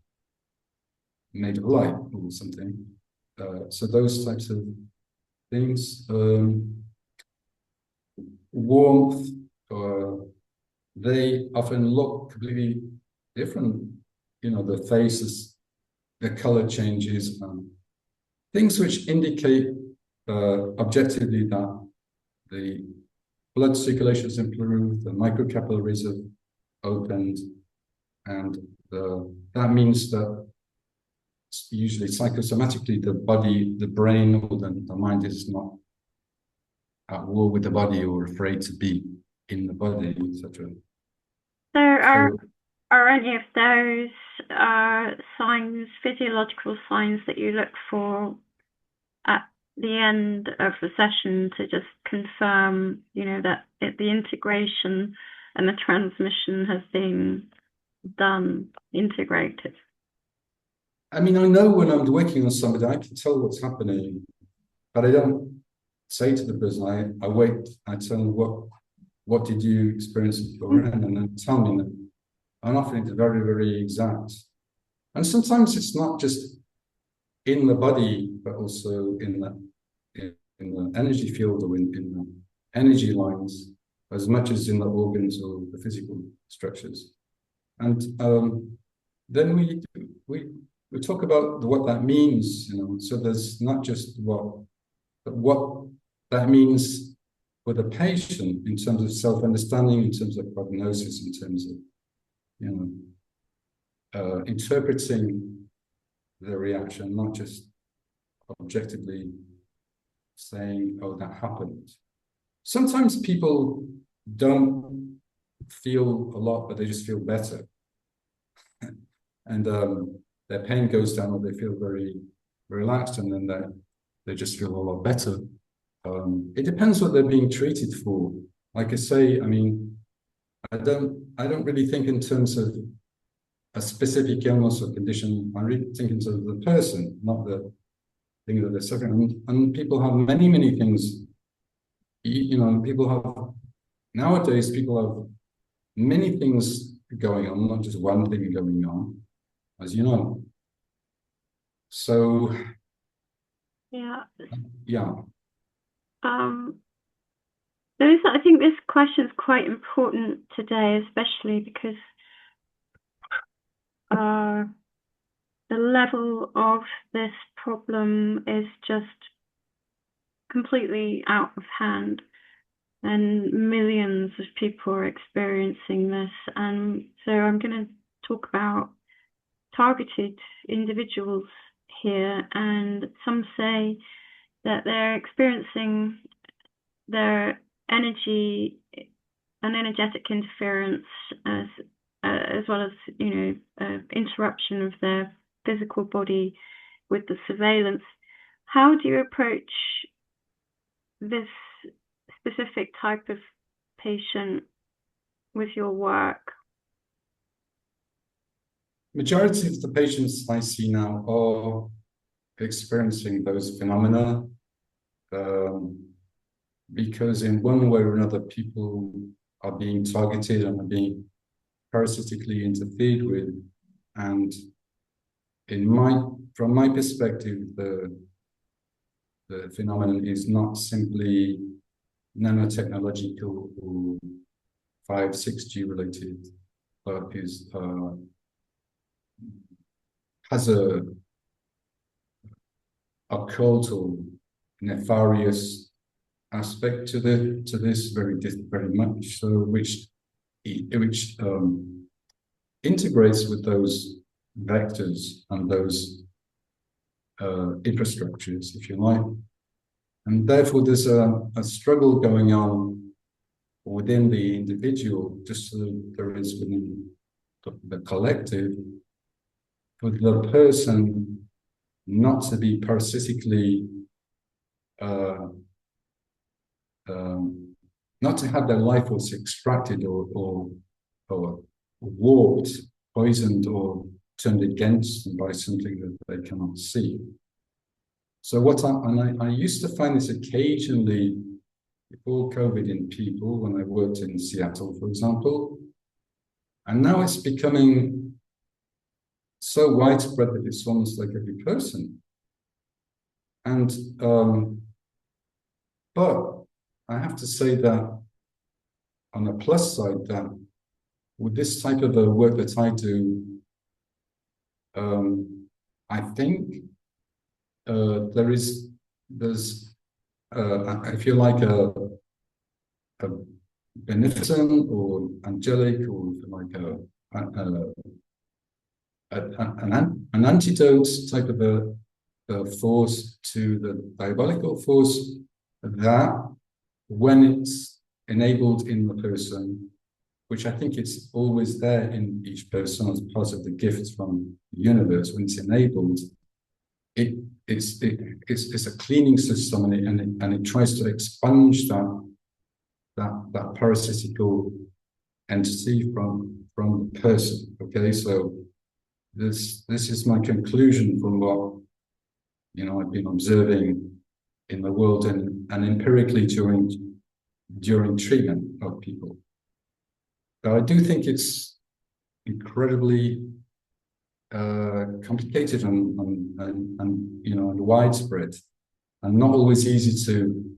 made of light or something. So those types of things. Warmth, they often look completely different. The faces, the color changes, things which indicate objectively that the blood circulation has improved, the microcapillaries have opened, and that means that usually psychosomatically the brain or the mind is not at war with the body or afraid to be in the body, etc. So are any of those signs, physiological signs, that you look for at the end of the session to just confirm, that the integration and the transmission has been integrated? I mean, I know when I'm working on somebody, I can tell what's happening, but I don't say to the person, I wait, I tell them what did you experience at Corrin, and then tell me that. And often it's very, very exact. And sometimes it's not just in the body, but also in the energy field, or in the energy lines, as much as in the organs or the physical structures. And then we talk about what that means, So there's not just what that means for the patient in terms of self-understanding, in terms of prognosis, in terms of interpreting the reaction, not just objectively saying, "Oh, that happened." Sometimes people don't feel a lot, but they just feel better, and their pain goes down, or they feel very relaxed, and then they just feel a lot better. It depends what they're being treated for. Like I say, I mean, I don't really think in terms of a specific illness or condition. I really think in terms of the person, not the thing that they're suffering. And people have many things. Nowadays people have many things going on, not just one thing going on, as you know. So yeah. I think this question is quite important today, especially because the level of this problem is just completely out of hand, and millions of people are experiencing this. And so I'm going to talk about targeted individuals here, and some say that they're experiencing their energetic interference as well as interruption of their physical body with the surveillance. How do you approach this specific type of patient with your work? Majority of the patients I see now are experiencing those phenomena, because in one way or another, people are being targeted and are being parasitically interfered with And from my perspective, the phenomenon is not simply nanotechnological or 5-6G related, but has a occult or nefarious aspect to this very much so, which integrates with those vectors and those infrastructures, if you like, and therefore there's a struggle going on within the individual, just as there is within the collective, for the person not to be parasitically, not to have their life force extracted or warped, poisoned, or turned against them by something that they cannot see. So I used to find this occasionally before COVID in people when I worked in Seattle, for example, and now it's becoming so widespread that it's almost like every person. And but I have to say that on the plus side, that with this type of work that I do, I think there's I feel like a beneficent or angelic or like an antidote type of a force to the diabolical force that, when it's enabled in the person, which I think it's always there in each person as part of the gifts from the universe, when it's enabled, it's a cleaning system, and it tries to expunge that parasitical entity from the person. Okay, so this is my conclusion from what I've been observing in the world and empirically during treatment of people. But I do think it's incredibly complicated and widespread, and not always easy to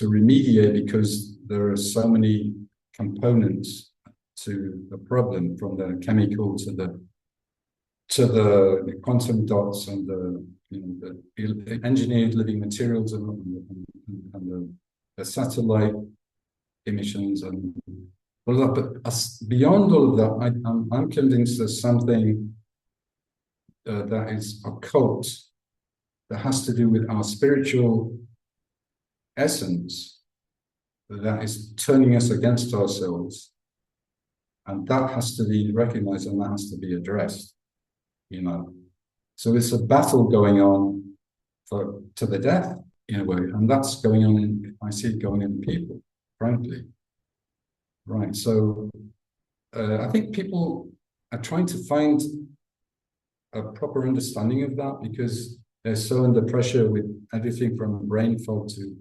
remediate, because there are so many components to the problem, from the chemical to the quantum dots and the engineered living materials and the satellite emissions and all of that. But beyond all of that, I'm convinced there's something that is occult, that has to do with our spiritual essence, that is turning us against ourselves, and that has to be recognized and that has to be addressed. So it's a battle going on to the death in a way, and that's going on I see it going in people, frankly. Right. So I think people are trying to find a proper understanding of that, because they're so under pressure with everything from brain fog to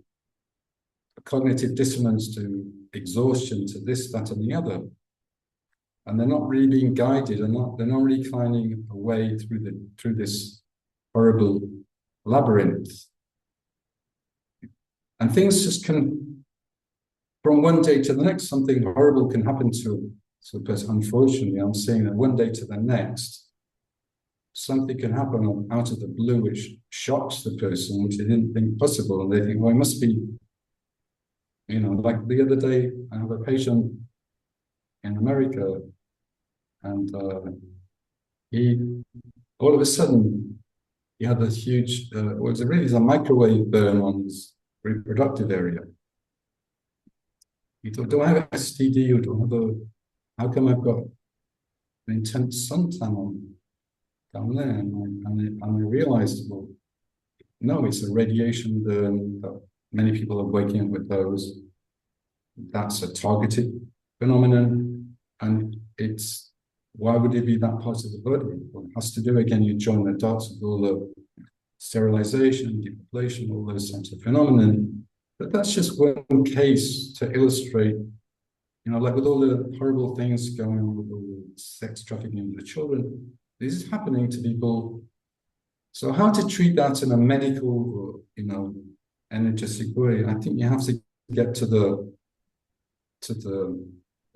cognitive dissonance to exhaustion to this, that, and the other. And they're not really being guided, and they're not really finding a way through this horrible labyrinth. And things just can, from one day to the next, something horrible can happen to a person. Unfortunately, I'm saying that one day to the next, something can happen out of the blue which shocks the person, which they didn't think possible, and they think, well, it must be, like the other day, I have a patient in America, and he, all of a sudden, he had this huge, it was a microwave burn on his reproductive area. He thought, do I have STD, or do I have how come I've got an intense suntan down there? And I realized, well, no, it's a radiation burn that many people are waking up with those. That's a targeted phenomenon, and why would it be that part of the body? Well, it has to do, again, you join the dots with all the sterilization, depopulation, all those sorts of phenomena. But that's just one case to illustrate like with all the horrible things going on with all the sex trafficking of the children, this is happening to people. So how to treat that in a medical, energetic way? I think you have to get to the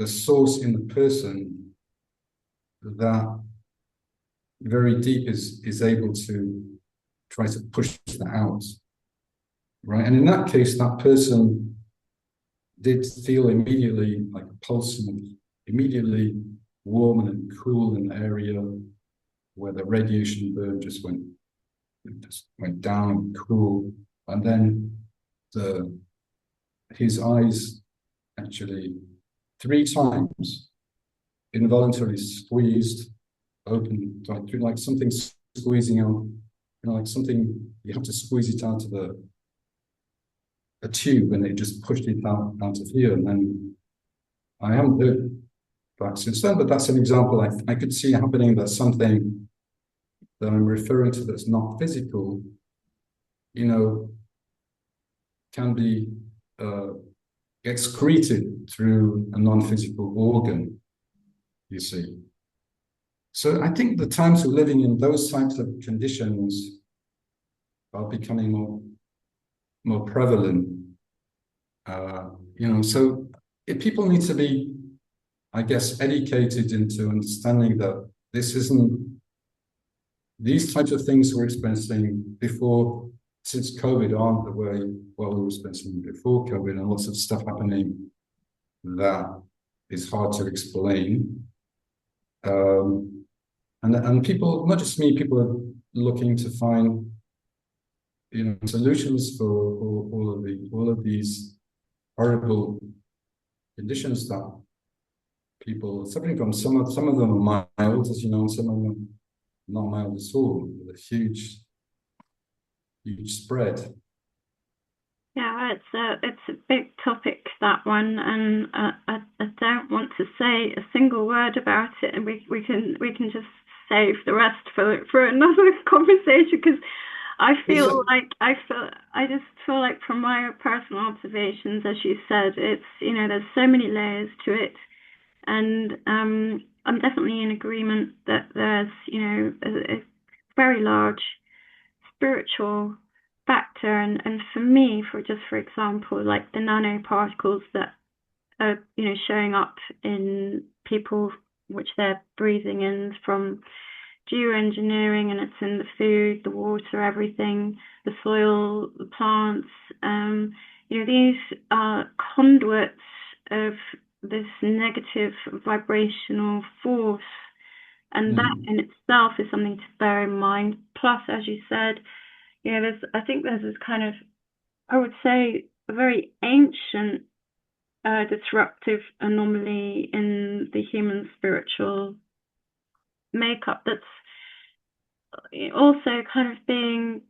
source in the person that very deep is able to try to push that out, right? And in that case, that person did feel immediately like a pulse, immediately warm and cool in the area where the radiation burn just went down and cool, and then his eyes actually 3 times involuntarily squeezed open, like something squeezing out, like something you have to squeeze it out of a tube, and it just pushed it out of here. And then I haven't heard back since then, but that's an example I could see happening. That's something that I'm referring to that's not physical, can be excreted through a non-physical organ, you see. So I think the times we're living in, those types of conditions are becoming more prevalent. So if people need to be, I guess, educated into understanding that these types of things we're experiencing before, since COVID, aren't the way we were experiencing before COVID, and lots of stuff happening that is hard to explain. And people, not just me, people are looking to find, solutions for all of these horrible conditions that people are suffering from. Some of them are mild, as you know, and some of them are not mild at all, with a huge spread. Yeah, it's a big topic, that one, and I don't want to say a single word about it, and we can just save the rest for another conversation, because I just feel like from my personal observations, as you said, it's there's so many layers to it, and I'm definitely in agreement that there's a very large spiritual factor, and for me, for example, like the nanoparticles that are showing up in people, which they're breathing in from geoengineering, and it's in the food, the water, everything, the soil, the plants. These are conduits of this negative vibrational force, and that in itself is something to bear in mind. Plus, as you said, I think there's this kind of, I would say, a very ancient disruptive anomaly in the human spiritual makeup that's also kind of being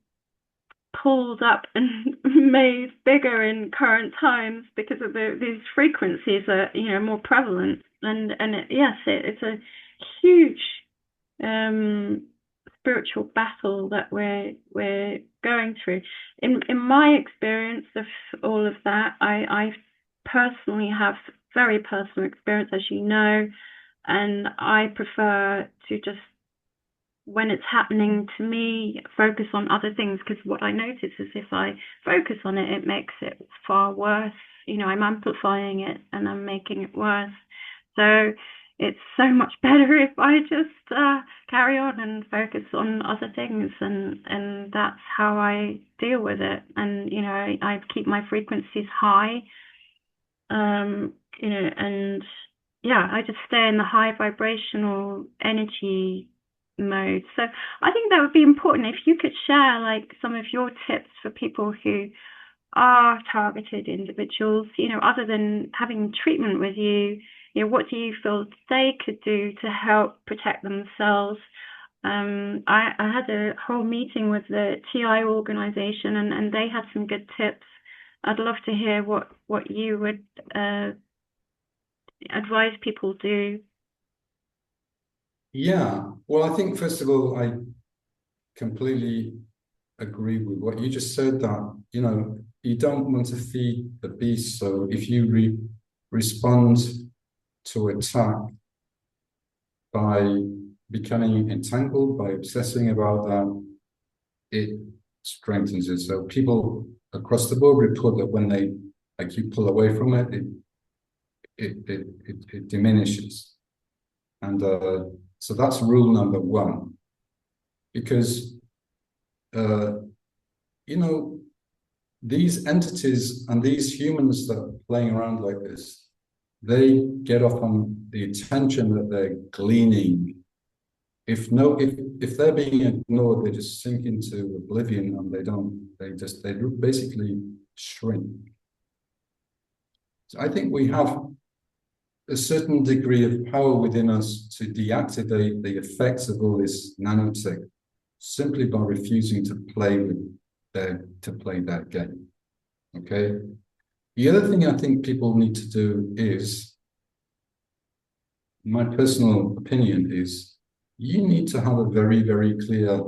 pulled up and made bigger in current times because of these frequencies are more prevalent, and it's a huge spiritual battle that we're going through. In my experience of all of that, I personally have very personal experience, as you know, and I prefer to just, when it's happening to me, focus on other things, because what I notice is if I focus on it, it makes it far worse. I'm amplifying it and I'm making it worse. So it's so much better if I just carry on and focus on other things, and that's how I deal with it. And I keep my frequencies high, and I just stay in the high vibrational energy mode. So I think that would be important if you could share like some of your tips for people who are targeted individuals, other than having treatment with you. What do you feel they could do to help protect themselves? I had a whole meeting with the TI organization, and they had some good tips. I'd love to hear what you would advise people do. Yeah, well, I think first of all, I completely agree with what you just said, that you don't want to feed the beast. So if you respond to attack by becoming entangled, by obsessing about that, it strengthens it. So people across the board report that when they, like, you pull away from it, it diminishes. And so that's rule number one. Because, you know, these entities and these humans that are playing around like this, they get off on the attention that they're gleaning. If they're being ignored, they just sink into oblivion, and they basically shrink. So I think we have a certain degree of power within us to deactivate the effects of all this nanotech simply by refusing to play that game. Okay. The other thing I think people need to do is, my personal opinion is, you need to have a very, very clear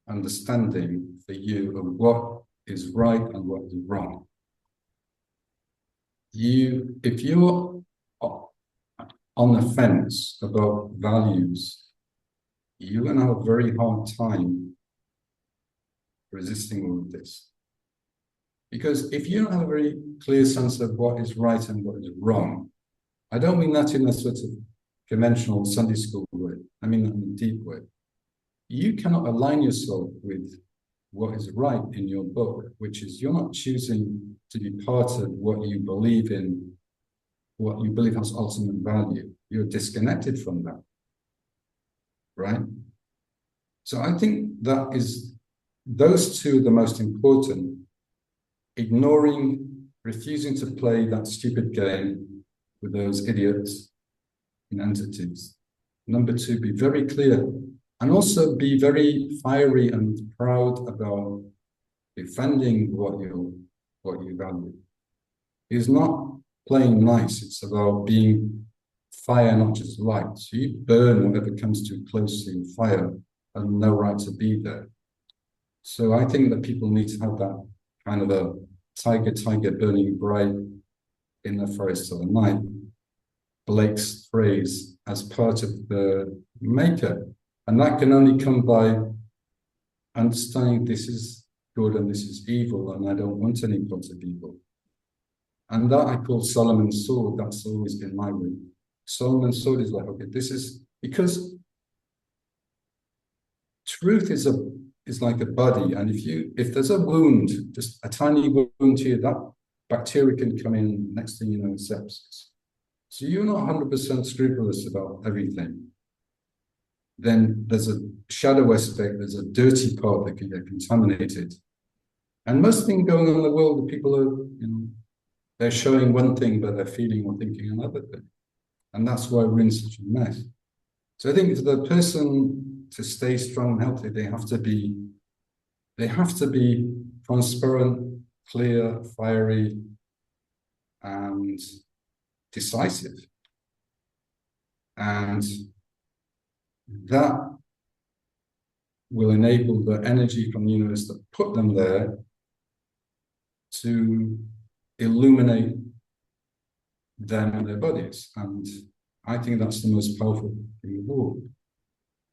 understanding for you of what is right and what is wrong. If you're on the fence about values, you're going to have a very hard time resisting all of this. Because if you don't have a very clear sense of what is right and what is wrong, I don't mean that in a sort of conventional Sunday school way, I mean that in a deep way. You cannot align yourself with what is right in your book, which is you're not choosing to be part of what you believe in, what you believe has ultimate value. You're disconnected from that, right? So I think that is, those two are the most important. Ignoring, refusing to play that stupid game with those idiots and entities. Number two, be very clear, and also be very fiery and proud about defending what you value. It's not playing nice, it's about being fire, not just light. So you burn whatever comes too close to your fire and no right to be there. So I think that people need to have that kind of a tiger burning bright in the forest of the night, Blake's phrase, as part of the makeup. And that can only come by understanding this is good and this is evil, and I don't want any part of evil. And that I call Solomon's sword. That's always been my way. Solomon's sword is like, okay, this is, because truth is like a body, and if there's a wound, just a tiny wound here, that bacteria can come in, next thing you know, sepsis. So you're not 100% scrupulous about everything. Then there's a shadow aspect, there's a dirty part that can get contaminated. And most things going on in the world, the people are, they're showing one thing, but they're feeling or thinking another thing. And that's why we're in such a mess. So I think for the person to stay strong and healthy, they have to be transparent, clear, fiery, and decisive. And that will enable the energy from the universe that put them there to illuminate them and their bodies. And I think that's the most powerful thing in the world.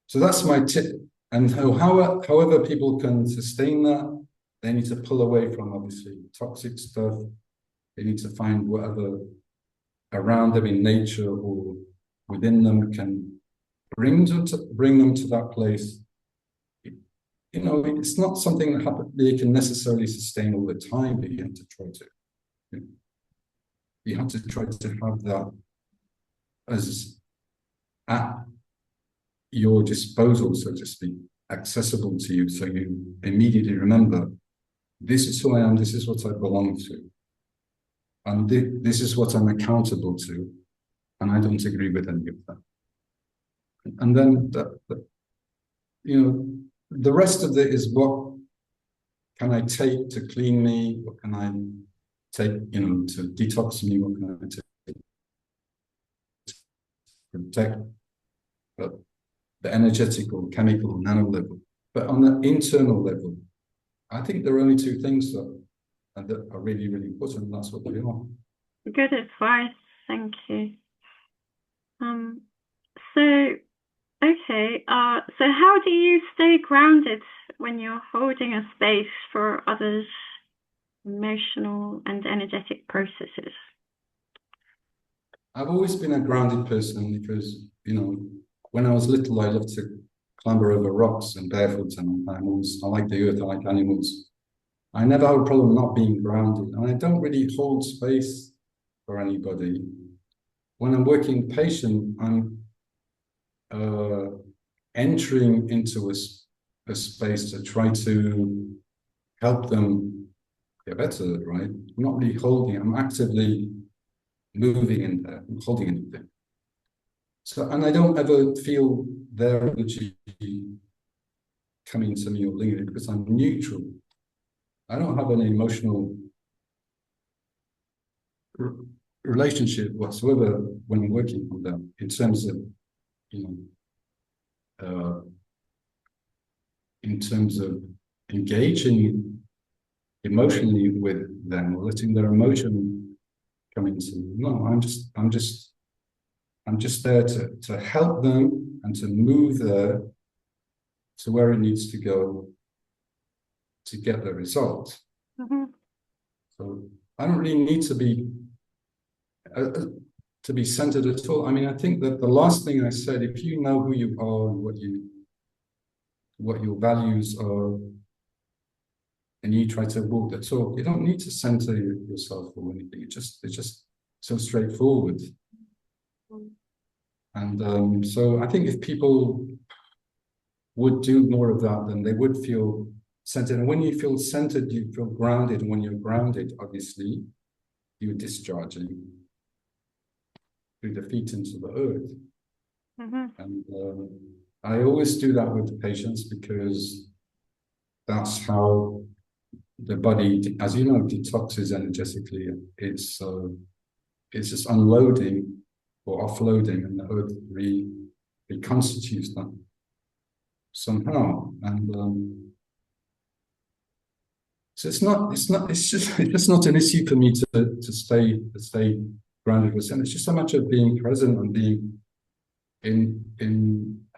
So that's my tip. And however people can sustain that, they need to pull away from, obviously, toxic stuff. They need to find whatever around them in nature or within them can bring them to that place. It's not something that they can necessarily sustain all the time, but you have to try to. You have to try to have that as at your disposal, so to speak, accessible to you, so you immediately remember, this is who I am, this is what I belong to, and this is what I'm accountable to, and I don't agree with any of that. And then, the rest of it is, what can I take to clean me? What can I take, to detox me? What can I take to protect the energetic or chemical nano level? But on the internal level, I think there are only two things that are really, really important, and that's what they are. Good advice. Thank you. So how do you stay grounded when you're holding a space for others' emotional and energetic processes? I've always been a grounded person because, when I was little, I loved to clamber over rocks and barefoot and animals. I like the earth, I like animals. I never have a problem not being grounded, and I don't really hold space for anybody. When I'm working patient, I'm entering into a space to try to help them get better, right? I'm not really holding, I'm actively moving in there, I'm holding anything. So, and I don't ever feel their energy coming to me or lingering because I'm neutral. I don't have an emotional relationship whatsoever when I'm working with them in terms of, in terms of engaging emotionally with them or letting their emotion come into me. No, I'm just there to help them and to move there to where it needs to go to get the result. Mm-hmm. So I don't really need to be centered at all. I mean, I think that the last thing I said, if you know who you are and what your values are, and you try to walk the talk, you don't need to center yourself or anything. It's just so straightforward. And so I think if people would do more of that, then they would feel centered. And when you feel centered, you feel grounded. And when you're grounded, obviously, you're discharging through the feet into the earth. Mm-hmm. And I always do that with the patients because that's how the body, as you know, detoxes energetically. It's just unloading or offloading, and the earth reconstitutes that somehow. And so it's just not an issue for me to stay grounded with. It's just so much of being present and being in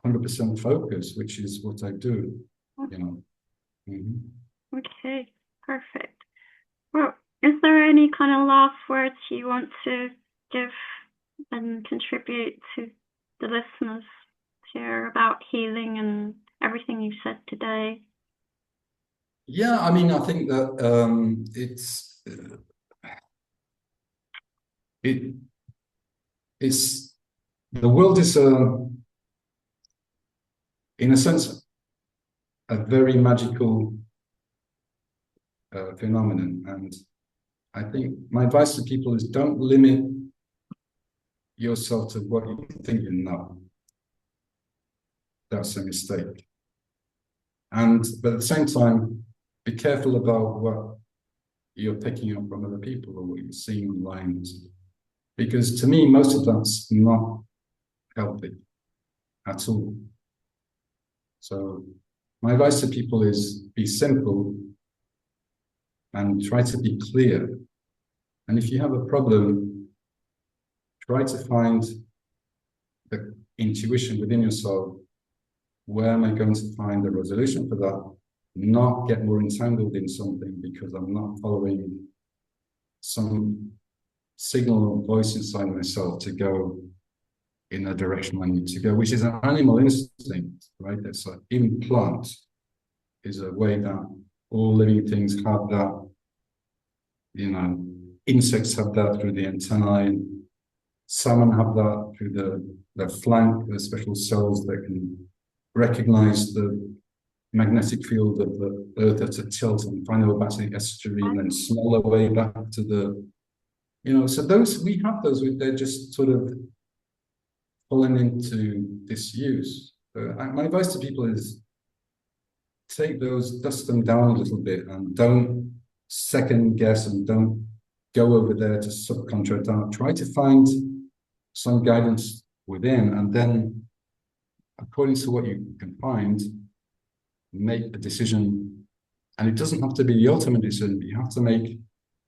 100% focus, which is what I do. Mm-hmm. Okay, perfect. Well, is there any kind of last words you want to give and contribute to the listeners here about healing and everything you've said today? Yeah, I mean, I think that it's the world is in a sense a very magical phenomenon, and I think my advice to people is don't limit yourself to what you think you know. That's a mistake. But at the same time, be careful about what you're picking up from other people or what you're seeing online, because to me, most of that's not healthy at all. So my advice to people is be simple and try to be clear. And if you have a problem, try to find the intuition within yourself. Where am I going to find the resolution for that? Not get more entangled in something because I'm not following some signal or voice inside myself to go in the direction I need to go, which is an animal instinct, right? That's an implant is a way that all living things have that. Insects have that through the antennae. Salmon have that through the flank, the special cells that can recognize the magnetic field of the earth at a tilt and find a way back to the estuary and then smell their way back to the, so we have those, they're just sort of falling into disuse. My advice to people is take those, dust them down a little bit and don't second guess and don't go over there to subcontract out. Try to find some guidance within, and then according to what you can find, make a decision. And it doesn't have to be the ultimate decision, but you have to make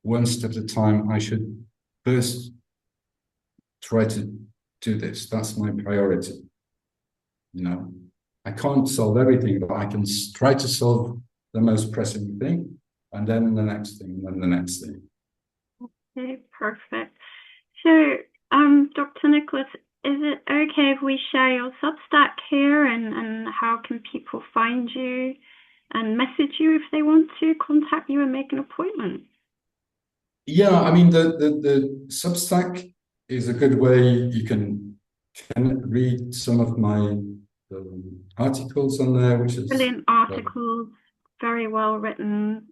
one step at a time. I should first try to do this. That's my priority. You know, I can't solve everything, but I can try to solve the most pressing thing, and then the next thing, and then the next thing. Okay, perfect. So, Dr. Nicholas, is it okay if we share your Substack here, and how can people find you and message you if they want to contact you and make an appointment? Yeah, I mean the Substack is a good way. You can read some of my articles on there, which is Brilliant articles, very well written,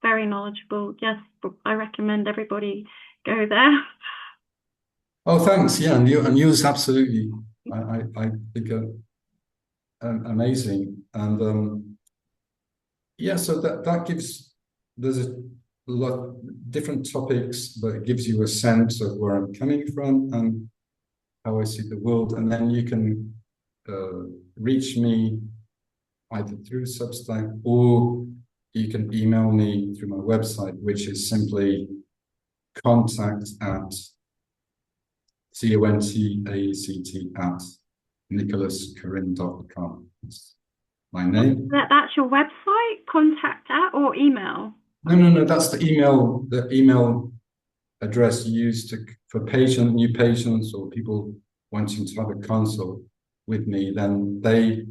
very knowledgeable. Yes, I recommend everybody go there. Oh, thanks. Yeah, and yours absolutely. I think amazing, and yeah. So that gives there's a lot different topics, but it gives you a sense of where I'm coming from and how I see the world, and then you can reach me either through Substack or you can email me through my website, which is simply contact at nicholascorrin.com. That's my name. That's your website, contact at, or email? No. That's the email address used for new patients or people wanting to have a consult with me. Then they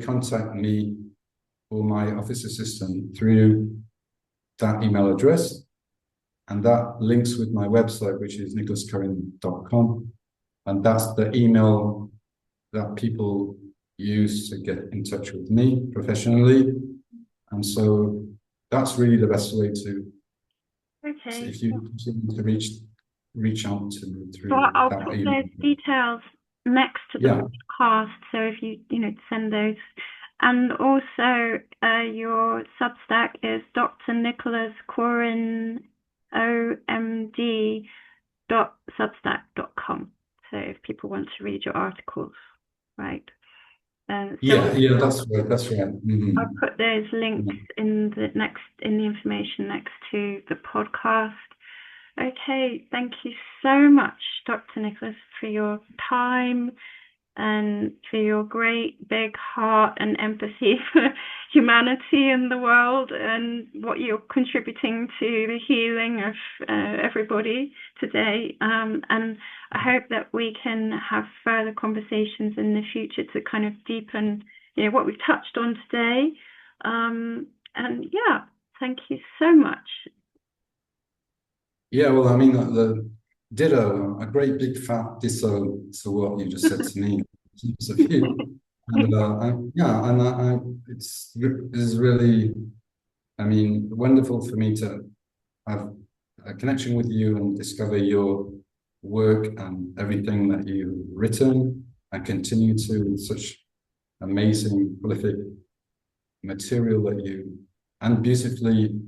contact me or my office assistant through that email address, and that links with my website, which is nicholascorrin.com, and that's the email that people use to get in touch with me professionally. And so that's really the best way to, okay, if you need to reach out to me through so I'll that put email. those details next to the podcast, so if you send those. And also your Substack is Dr. Nicholas Corrin, omd.substack.com. So if people want to read your articles, right? So Yeah, that's right. Mm-hmm. I'll put those links in the information next to the podcast. Okay, thank you so much, Dr. Nicholas, for your time and for your great big heart and empathy for humanity in the world and what you're contributing to the healing of everybody today. And I hope that we can have further conversations in the future to kind of deepen, what we've touched on today. And yeah, thank you so much. Yeah, well, I mean, the ditto, a great big fat ditto to what you just said to me. And it's really, I mean, wonderful for me to have a connection with you and discover your work and everything that you've written and continue to such amazing, prolific material and beautifully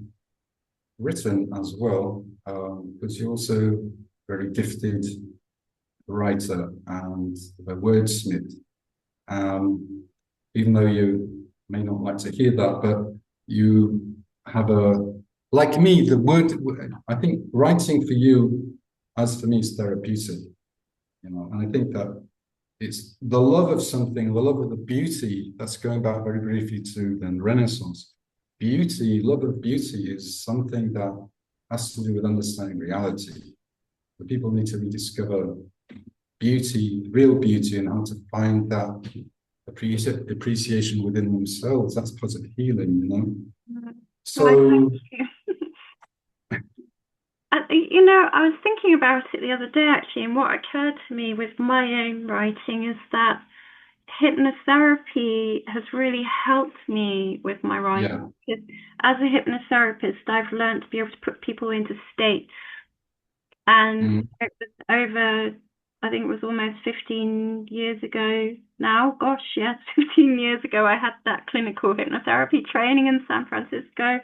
written as well, because you're also very gifted writer and a wordsmith. Even though you may not like to hear that, but you have like me, I think writing for you, as for me, is therapeutic, and I think that it's the love of something, the love of the beauty, that's going back very briefly to the Renaissance. Love of beauty is something that has to do with understanding reality. The people need to rediscover beauty, real beauty, and how to find that appreciation within themselves. That's positive healing, So, I was thinking about it the other day, actually, and what occurred to me with my own writing is that hypnotherapy has really helped me with my writing. Yeah. As a hypnotherapist, I've learned to be able to put people into states. And it was I think it was almost 15 years ago now. Gosh, yes, 15 years ago, I had that clinical hypnotherapy training in San Francisco.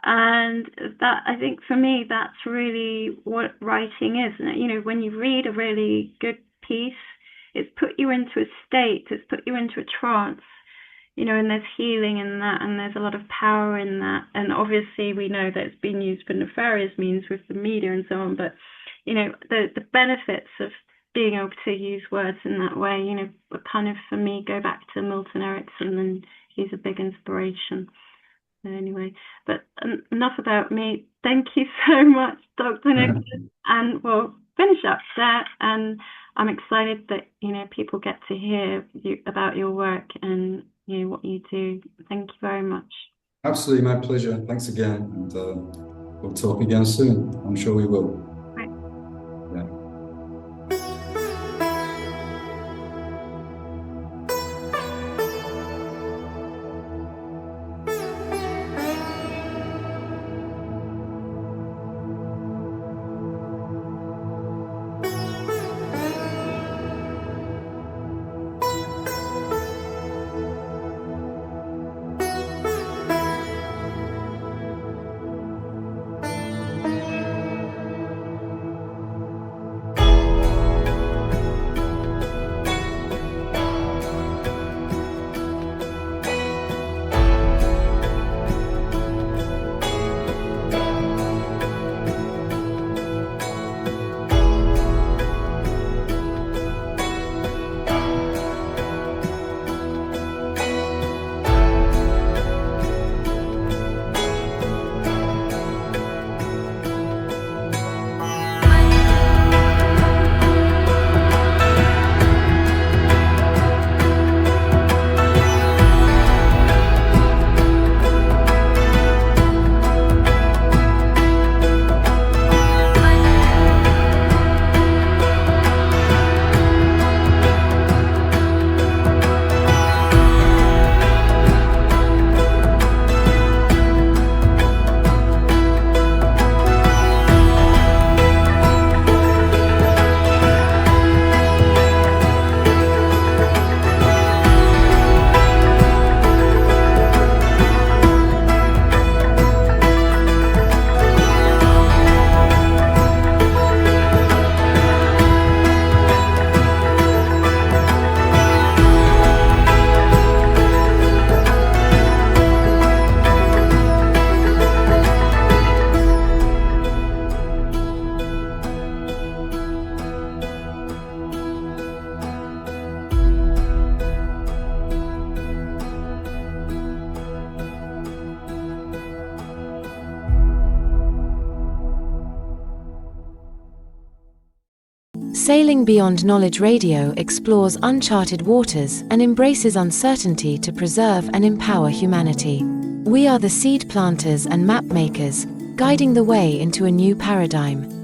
And that, I think for me, that's really what writing is. And, when you read a really good piece, it's put you into a state, it's put you into a trance, and there's healing in that, and there's a lot of power in that. And obviously we know that it's been used for nefarious means with the media and so on, but the benefits of being able to use words in that way, kind of, for me, go back to Milton Erickson, and he's a big inspiration. Anyway, but enough about me. Thank you so much, Dr. Nicholas, and we'll finish up there. And I'm excited that people get to hear about your work and what you do. Thank you very much. Absolutely, my pleasure. Thanks again, and we'll talk again soon. I'm sure we will. Right. Yeah. Sailing Beyond Knowledge Radio explores uncharted waters and embraces uncertainty to preserve and empower humanity. We are the seed planters and map makers, guiding the way into a new paradigm.